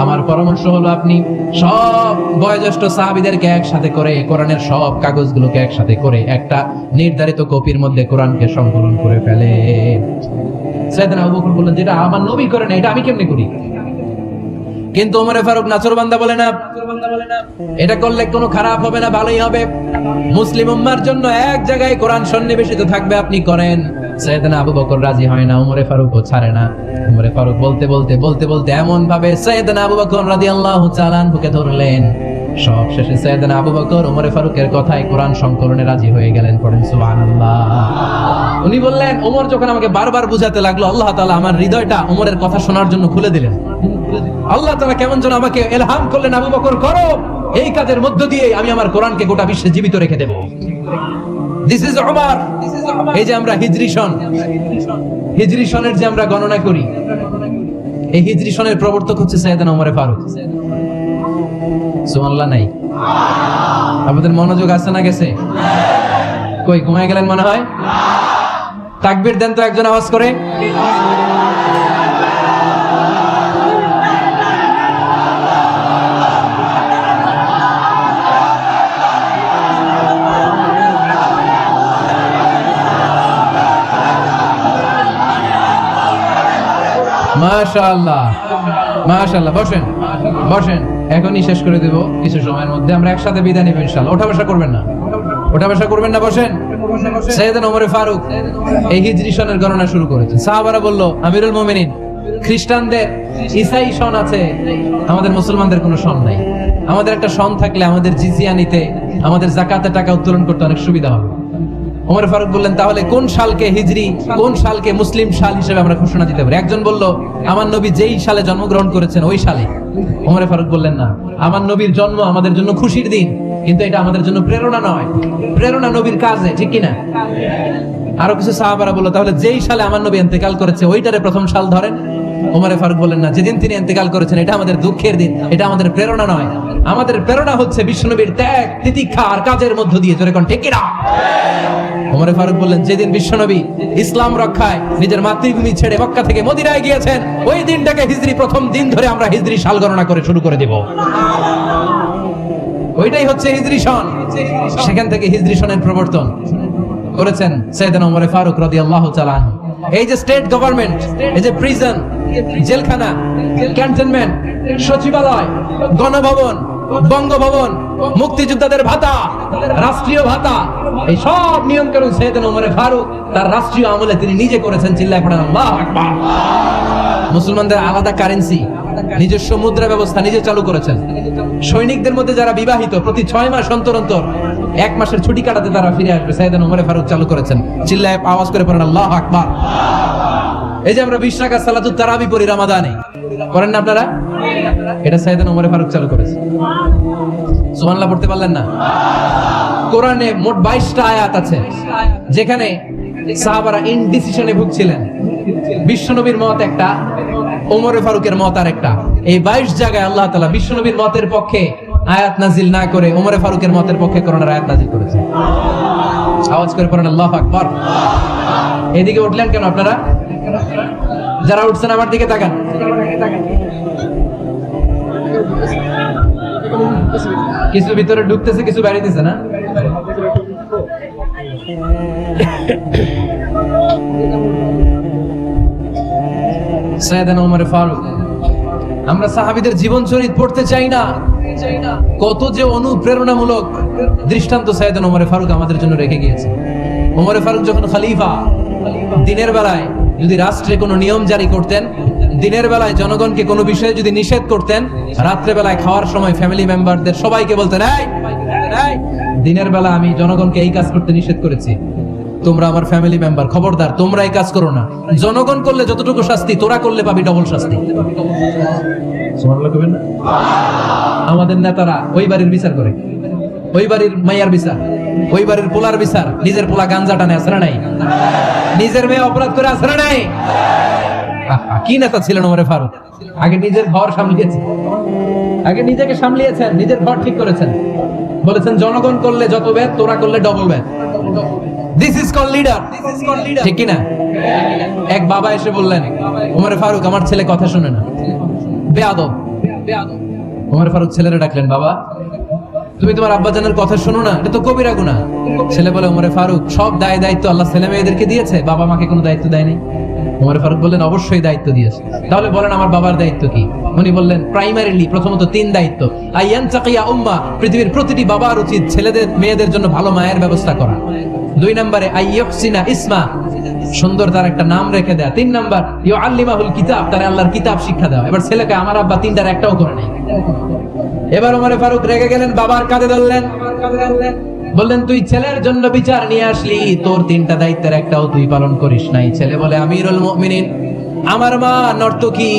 আমার পরামর্শ হলো আপনি সব বয়োজ্যেষ্ঠ সাহাবীদেরকে একসাথে করে কোরআনের সব কাগজগুলোকে একসাথে করে একটা নির্ধারিত কপির মধ্যে কোরআনকে সংকলন করে ফেলে। সাইয়েদনা আবু বকর বললেন, যেটা আমার নবী করে না, এটা আমি কেমনে করি? কিন্তু ওমর ফারুক নাছরবান্দা বলে না, এটা করলে কোনো খারাপ হবে না, ভালোই হবে। মুসলিম উম্মার জন্য এক জায়গায় কোরআন সন্নিবেশিত থাকবে, আপনি করেন। সাইয়েদনা আবু বকর রাজি হয় না, ওমর ফারুকও ছাড়ে না। ওমর ফারুক বলতে এমন ভাবে সাইয়েদনা আবু বকর রাদিয়াল্লাহু তাআলা আনহুকে ধরলেন, সব শেষে সাইয়েদনা আবু বকর ওমর ফারুকের কথায় কোরআন সংকলনে রাজি হয়ে গেলেন। পড়েন সুবহানাল্লাহ। উনি বললেন, ওমর যখন আমাকে বারবার বুঝাতে লাগলো, আল্লাহ তাআলা আমার হৃদয়টা ওমরের কথা শোনার জন্য খুলে দিলেন। আল্লাহ তাআলা কেমন যেন আমাকে ইলহাম করলেন, আবু বকর করো, এই কাজের মধ্য দিয়ে আমি আমার কোরআনকে গোটা বিশ্বে জীবিত রেখে দেব। This is Omar. এই যে আমরা হিজরি সনের যে আমরা গণনা করি, এই হিজরি সনের প্রবর্তক হচ্ছে সাইয়েদনা ওমর ফারুক। সুবহানাল্লাহ নাই? আপনাদের মনোযোগ আছে না গেছে? কই ঘুমায় গেলেন মনে হয়? তাকবীর দেন তো একজন আওয়াজ করে। মাশাআল্লাহ মাশাআল্লাহ। বসেন বসেন, এখনই শেষ করে দেব কিছু সময়ের মধ্যে। আমরা একসাথে বিদায় নিব ইনশাআল্লাহ। ওঠা বসা করবেন না, ওঠা বসা করবেন না, বসেন। সাইয়েদনা ওমর ফারুক এই হিজরি সনের গণনা শুরু করেছেন। সাহাবারা বলল, আমিরুল মুমিনিন, খ্রিস্টানদের ঈসাই সন আছে, আমাদের মুসলমানদের কোনো সন নাই। আমাদের একটা সন থাকলে আমাদের জিজিয়া নিতে, আমাদের যাকাতের টাকা উত্তোলন করতে অনেক সুবিধা হবে। ওমর ফারুক বললেন, তাহলে কোন সালকে হিজরি, কোন সালকে মুসলিম সাল হিসেবে আমরা ঘোষণা দিতে পারি? একজন বলল, আমার নবী যেই সালে জন্মগ্রহণ করেছেন ওই সালে। ওমর ফারুক বললেন, না, আমার নবীর জন্ম আমাদের জন্য খুশির দিন, কিন্তু এটা আমাদের জন্য প্রেরণা নয়। প্রেরণা নবীর কাজে, ঠিক কিনা? আরো কিছু সাহাবারা বলল, তাহলে যেই সালে আমার নবী ইন্তেকাল করেছে ওইটারে প্রথম সাল ধরেন। ওমর ফারুক বললেন, না, যেদিন তিনি ইন্তেকাল করেছেন এটা আমাদের দুঃখের দিন, এটা আমাদের প্রেরণা নয়। আমাদের প্রেরণা হচ্ছে বিশ্বনবীর ত্যাগ, তিতিক্ষা আর কাজের মধ্য দিয়ে। জোরে কোন ঠিক কিনা? ওমর ফারুক বললেন, যেদিন বিশ্বনবী ইসলাম রক্ষায় নিজের মাতৃভূমি ছেড়ে মক্কা থেকে মদিনায় গিয়েছেন ওই দিনটাকে হিজরি প্রথম দিন ধরে আমরা হিজরি সাল গণনা করে শুরু করে দেব। ওইটাই হচ্ছে হিজরি সন। সেখান থেকে হিজরি সনের প্রবর্তন করেছেন সাইয়েদনা ওমর ফারুক রাদিয়াল্লাহু তাআলা আনহু। এই যে স্টেট গভর্নমেন্ট, এই যে প্রিজন, জেলখানা, ক্যান্টনমেন্ট, সচিবালয়, গণভবন, বঙ্গভবন, মুক্তিযোদ্ধাদের ভাতা, রাষ্ট্রীয় ভাতা, এই সব নিয়ম কানুন সাইয়েদনা ওমর ফারুক তার রাষ্ট্রীয় আমলে তিনি নিজে করেছেন। চিল্লায় পড়েন আল্লাহু আকবার। মুসলমানদের আলাদা কারেন্সি, নিজস্ব মুদ্রা ব্যবস্থা নিজে চালু করেছেন। সৈনিকদের মধ্যে যারা বিবাহিত প্রতি 6 মাস অন্তর অন্তর 1 মাসের ছুটি কাটাতে তারা ফিরে আসবে, সাইয়েদনা ওমর ফারুক চালু করেছেন। চিল্লায় আওয়াজ করে পড়েন আল্লাহু আকবার। এই যে আমরা 20 রাকাত সালাতুত তারাবি পড়ি রমাদানে, করেন না আপনারা? এটা সাইয়েদনা ওমর ফারুক চালু করেছে। সুবহানাল্লাহ পড়তে পারলেন না? কোরআনে মোট 22টা আয়াত আছে যেখানে সাহাবারা ইনডিসিশনে ভুগছিলেন। বিশ্বনবীর মত একটা, ওমর ফারুকের মত আরেকটা। এই 22 জায়গায় আল্লাহ তাআলা বিশ্বনবীর মতের পক্ষে আয়াত নাজিল না করে ওমর ফারুকের মতের পক্ষে কোরআনের আয়াত নাজিল করেছেন। আওয়াজ করে পড়েন আল্লাহু আকবার। এদিকে উঠলেন কেন আপনারা? যারা উঠছেন আমার দিকে তাকান। কিছু ভিতরে ঢুকতেছে, কিছু বাইরেতেছে না? সাইয়েদনা ওমর ফারুক, আমরা সাহাবীদের জীবন চরিত পড়তে চাই না? কত যে অনুপ্রেরণামূলক দৃষ্টান্ত সাইয়েদনা ওমর ফারুক আমাদের জন্য রেখে গিয়েছে। ওমর ফারুক যখন খলিফা, দিনের বেলায় যদি রাষ্ট্রে কোনো নিয়ম জারি করতেন, দিনের বেলায় জনগণকে কোনো বিষয়ে যদি নিষেধ করতেন, রাত্রে বেলায় খাওয়ার সময় ফ্যামিলি মেম্বারদের সবাইকে বলতেন, এই দিনের বেলা আমি জনগণকে এই কাজ করতে নিষেধ করেছি, তোমরা আমার ফ্যামিলি মেম্বার, খবরদার তোমরা এই কাজ করো না। জনগণ করলে যতটুকু শাস্তি, তোরা করলে পাবি ডবল শাস্তি। সুবহানাল্লাহ কইবেন না? আমাদের নেতারা ওই বাড়ির বিচার করে, ওই বাড়ির মাইয়ার বিচার, ওই বাড়ির পোলার বিচার। নিজের পোলা গাঞ্জা টানে, আছে না নাই? নিজের মেয়ে অপরাধ করে, আছে না নাই? কি নেতা ছিলেন ওমর ফারুক! আগে নিজের ঘর সামলিয়েছেন, আগে নিজেকে সামলিয়েছেন, নিজের ঘর ঠিক করেছেন। বলেছেন জনগণ করলে যত ব্যাদ, তোরা করলে double bad. This is call leader, ঠিক কি না? এক বাবা এসে বললেন, ওমর ফারুক আমার ছেলে কথা শুনে না, বেয়াদব। ওমর ফারুক ছেলেরে ডাকলেন, বাবা তুমি তোমার আব্বাজানের কথা শোনো না, এটা তো কবিরা গুনাহ। ছেলে বলে, ওমর ফারুক সব দায় দায়িত্ব আল্লাহ ছেলে মেয়েদেরকে দিয়েছে, বাবা মাকে কোনো দায়িত্ব দেয়নি। ওমর ফারুক বললেন, অবশ্যই দায়িত্ব দিয়েছে। তাহলে বলেন আমার বাবার দায়িত্ব কি? উনি বললেন, প্রাইমারিলি প্রথমত 3 দায়িত্ব। আইয়ান চাকিয়া উম্মা, পৃথিবীর প্রতিটি বাবার উচিত ছেলেদের মেয়েদের জন্য ভালো মায়ের ব্যবস্থা করা। 2 নম্বরে আইয়ুহসিনা ইসমা, সুন্দর তার একটা নাম রেখে দেয়া। 3 নম্বর ইউআল্লিমাহুল কিতাব, তার আল্লাহর কিতাব শিক্ষা দেওয়া। এবার ছেলেকে আমার আব্বা 3টার একটাও করে নাই। এবার ওমর ফারুক রেগে গেলেন, বাবার কাঁধে ধরলেন, বললেন তুই ছেলের জন্য বিচার নিয়ে আসলি, তোর 3টা দায়িত্বের একটাও তুই পালন করিস নাই। ছেলে বলে, আমিরুল মুমিনিন, আমার মা নর্তকী,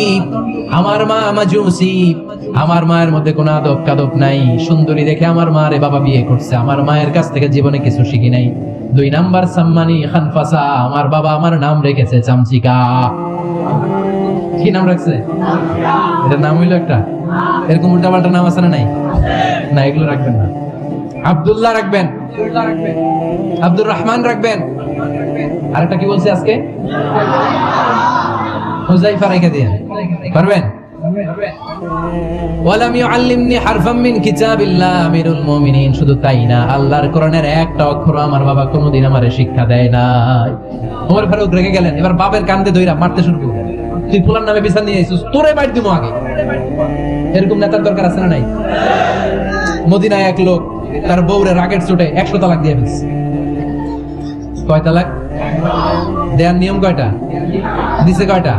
আমার মা মাজুসি, আমার মায়ের মধ্যে কোনো আদব কাদব নাই, সুন্দরী দেখে আমার মা রে বাবা বিয়ে করছে, আমার মায়ের কাছ থেকে জীবনে কিছু শিখি নাই। 2 নাম্বার সাম্মানি খানফাসা, আমার বাবা আমার নাম রেখেছে চামচিকা। কি নাম রাখছে? এটার নাম হইলো একটা, এরকম উল্টাপাল্টা নাম আছে না? নাই না, এগুলো রাখবেন না। আব্দুল্লাহ রাখবেন, আব্দুর রহমান রাখবেন, আরেকটা কি বলছি আজকে? হুযাইফা রেখে দিয়েন, পারবেন? ওয়ালাম ইউআল্লিমনি হারফাম মিন কিতাবিল্লাহ আমিরুল মুমিনিন। শুধু তাই না, আল্লাহর কোরআনের একটা অক্ষর আমার বাবা কোনোদিন আমারে শিক্ষা দেয় নাই। ওমর ফারুক রেগে গেলেন, এবার বাবার কান্দে ধইরা মারতে শুরু করলেন। তুই ফুলার নামে বিচার নিয়ে আইছিস, তোরে মার দিমু আগে। এরকম নেতার দরকার আছে না নাই? মদিনায় এক লোক তার বউরে রাগের চোটে 100 তালাক দিয়ে ফেলছে। কয় তালাক দেয়ার নিয়ম? কয়টা দিছে? কয়টা?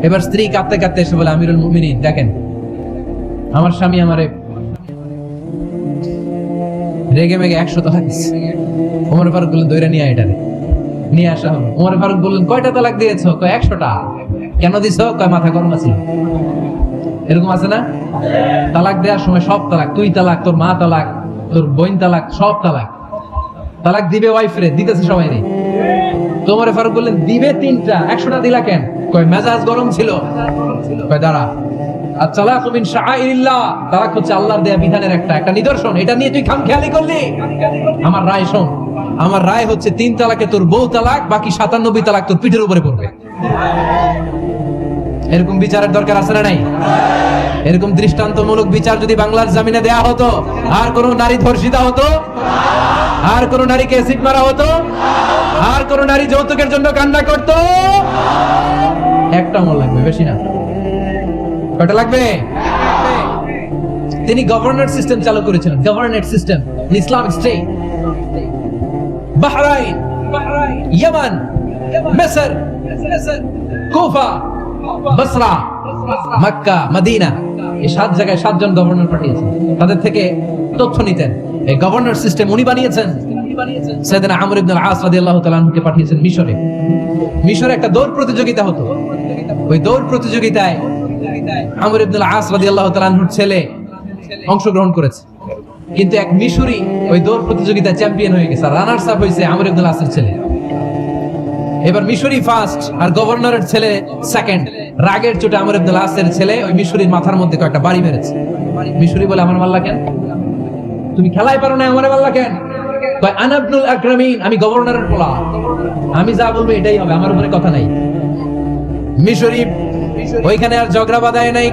এবার স্ত্রী কাঁদতে কাঁদতে এসে বলে, আমিরুল মুমিনিন দেখেন, আমার স্বামী আমারে রেগে মেগে 100 তালাক দিচ্ছে। ওমর ফারুক বললেন, দইরা নিয়ে এটারে নিয়ে আসা হলো। ওমর ফারুক বললেন, কয়টা তালাক দিয়েছো? কয় 100টা। কেন দিছো? কয় মাথা গরম আছিল। এরকম আছে না? তালাক দেওয়ার সময় সব তালাক, তুই তালাক, তোর মা তালাক, তোর বোন তালাক, সব তালাক। তালাক দিবে ওয়াইফ রে, দিতেছে সবাই রে। তোমার ফারুক বললেন, দিবে 3টা, 100টা দিলা কেন? কয় মেজাজ গরম ছিল। কয় দাঁড়া, আত-তালাকু মিন শাআইরিল্লাহ, তালাক হচ্ছে আল্লাহর দেয়া বিধানের একটা নিদর্শন। এটা নিয়ে তুই খামখেয়ালি করলি? আমার রায় শোন, আমার রায় হচ্ছে 3 তালাকে তোর বউ তালাক, বাকি 97 তালাক তোর পিঠের উপরে পড়বে। এরকম বিচারের দরকার আছে না নাই? এরকম দৃষ্টান্তমূলক বিচার যদি বাংলার জমিনে দেয়া হতো, আর কোন নারী ধর্ষিতা হতো? আর কোন নারীকে অ্যাসিড মারা হতো? আর কোন নারী যৌতুকের জন্য কান্না করতো? একটা আমল লাগবে, বেশি না। কয়টা লাগবে? তিনি গভর্নর সিস্টেম চালু করেছিলেন, governor system, Islamic state. Bahrain, Yemen, মিসর, কুফা, বসরা, মক্কা, মদিনা, এই 7 জায়গায় 7 জন গভর্নর পাঠিয়েছেন। তাদের থেকে তথ্য নিতেন। এই গভর্নর সিস্টেম উনি বানিয়েছেন। সাইয়েদনা আমর ইবনে আল-আস রাদিয়াল্লাহু তাআলা আনহুকে পাঠিয়েছেন মিশরে। মিশরে একটা দৌড় প্রতিযোগিতা হতো। ওই দৌড় প্রতিযোগিতায় আমর ইবনে আল-আস রাদিয়াল্লাহু তাআলা আনহুর ছেলে অংশগ্রহণ করেছে, কিন্তু এক মিশরি ওই দৌড় প্রতিযোগিতায় চ্যাম্পিয়ন হয়ে গেছে। রানার্স আপ হয়েছে আমর ইবনে আল-আসের ছেলে। এবার মিশরি ফার্স্ট আর গভর্নরের ছেলে সেকেন্ড। রাগের চোটে আমর ইবনে আল-আসের ছেলে ওই মিশরির মাথার মধ্যে কয়েকটা বাড়ি মেরেছে। মিশরি বলে, আমার মাল্লা কেন? তুমি খেলাই পারো না, আমারে মাল্লা কেন? কয়, আনা ইবনুল আকরামিন, আমি গভর্নরের পোলা, আমি যা বলবো এটাই হবে, আমার উপরে কথা নাই। মিশরি ওইখানে আর ঝগড়া বাঁধায় নাই,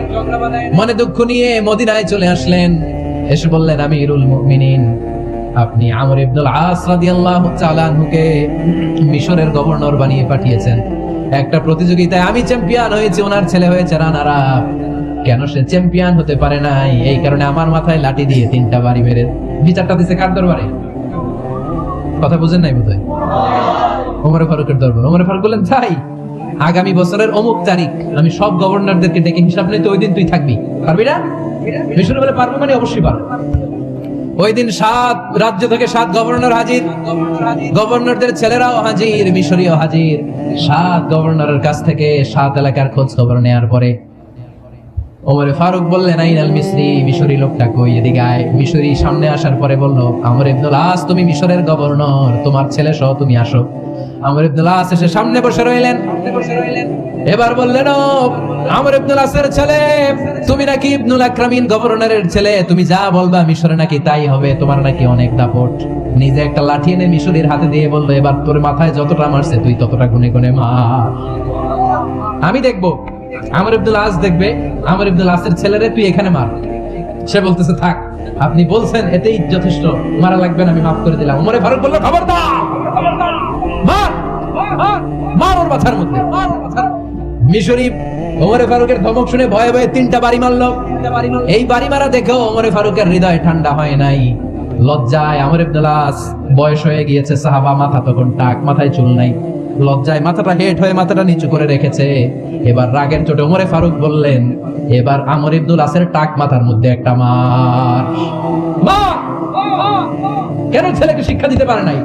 মনে দুঃখ নিয়ে মদিনায় চলে আসলেন। এসে বললেন, আমিরুল মুমিনিন, আপনি আমর ইবনুল আস রাদিয়াল্লাহু তাআলা আনহুকে মিশরের গভর্নর বানিয়ে পাঠিয়েছেন। একটা প্রতিযোগিতায় আমি চ্যাম্পিয়ন হয়েছি, ওনার ছেলে হয়েছে রানার আপ। কেন সে চ্যাম্পিয়ন হতে পারে নাই? এই কারণে আমার মাথায় লাঠি দিয়ে 3টা বাড়ি মেরে। বিচারটা দিছে কার দরবারে? কথা বুঝেন নাই বোধহয়? ওমর ফারুকের দরবার। ওমর ফারুক বললেন, তাই আগামী বছরের অমুক তারিখ আমি সব গভর্নরদেরকে ডেকে হিসাব নিতে, ওই দিন তুই থাকবি, পারবি না? মিশরে বলে, পারবো মানে অবশ্যই পারবো। ওই দিন 7 রাজ্য থেকে 7 গভর্নর হাজির, গভর্নরদের ছেলেরাও হাজির, মিশরীয় হাজির। 7 গভর্নরের কাছ থেকে 7 এলাকার খোঁজ খবর নেয়ার পরে ওমর ফারুক বললেন, আইনাল মিসরি, মিশরি লোকটা কই, এদিকে আয়। মিশরি সামনে আসার পরে বলল, আমর ইবনুল আস, তুমি মিশরের গভর্নর, তোমার ছেলে সহ তুমি আসো। আমর ইবনুল আস এসে সামনে বসে রইলেন। এবার বললেন, ও আমর ইবনুল আসের ছেলে, তুমি নাকি ইবনুল আকরামিন গভর্নরের ছেলে, তুমি যা বলবা মিশরে নাকি তাই হবে, তোমার নাকি অনেক দাপট। নিজে একটা লাঠি এনে মিশরীর হাতে দিয়ে বললো, এবার তোর মাথায় যতটা মারছে তুই ততটা গুনে গুনে মার, আমি দেখবো। আমর ইবনুল আস দেখবে, আমর ইবনুল আসের ছেলেরে তুই এখানে মার। সে বলতেছে, থাক, আপনি বলছেন এতেই যথেষ্ট, মারা লাগবে না, আমি মাফ করে দিলাম। ওমর ফারুক বলল, খবরদার, মার, মার ওর মাথার মধ্যে। মিশরি ওমর ফারুকের ধমক শুনে ভয়ে ভয়ে 3টা বাড়ি মারলো। এই বাড়ি মারা দেখেও ওমর ফারুকের হৃদয় ঠান্ডা হয় নাই। লজ্জায় আমর ইবনুল আস, বয়স হয়ে গিয়েছে, সাহাবা, মাথা তখন টাক, মাথায় চুল নাই, লজ্জায় মাথাটা হেট হয়ে মাথাটা নিচু করে রেখেছে। এবার রাগের চোটে ওমর ফারুক বললেন, এবার আমর ইবনুল আসের টাক মাথার মধ্যে একটা মার। মা কেন ছেলেকে শিক্ষা দিতে পারে নাই?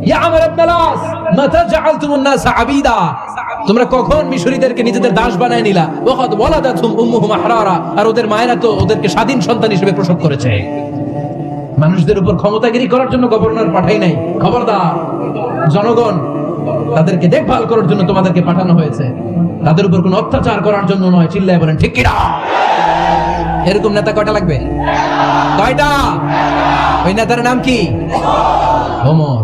ইয়া আমর ইবনুল আস, মাতা জাআলতুমুন নাস আবিদা, তোমরা কখন মিশরীদেরকে নিজেদের দাস বানায় নিলা? ওয়াকাদ ওয়ালাদাতুম উম্মুহুম আহরারা, আর ওদের মায়েরা তো ওদেরকে স্বাধীন সন্তান হিসেবে প্রসব করেছে। মানুষদের উপর ক্ষমতাগিরি করার জন্য গভর্নর পাঠাই নাই। খবরদার, জনগণ তাদেরকে দেখভাল করার জন্য তোমাদেরকে পাঠানো হয়েছে, তাদের উপর কোনো অত্যাচার করার জন্য নয়। চিল্লায় বলেন ঠিক কিনা? এরকম নেতা কয়টা লাগবে? কয়টা? ওই নেতার নাম কি? ওমর।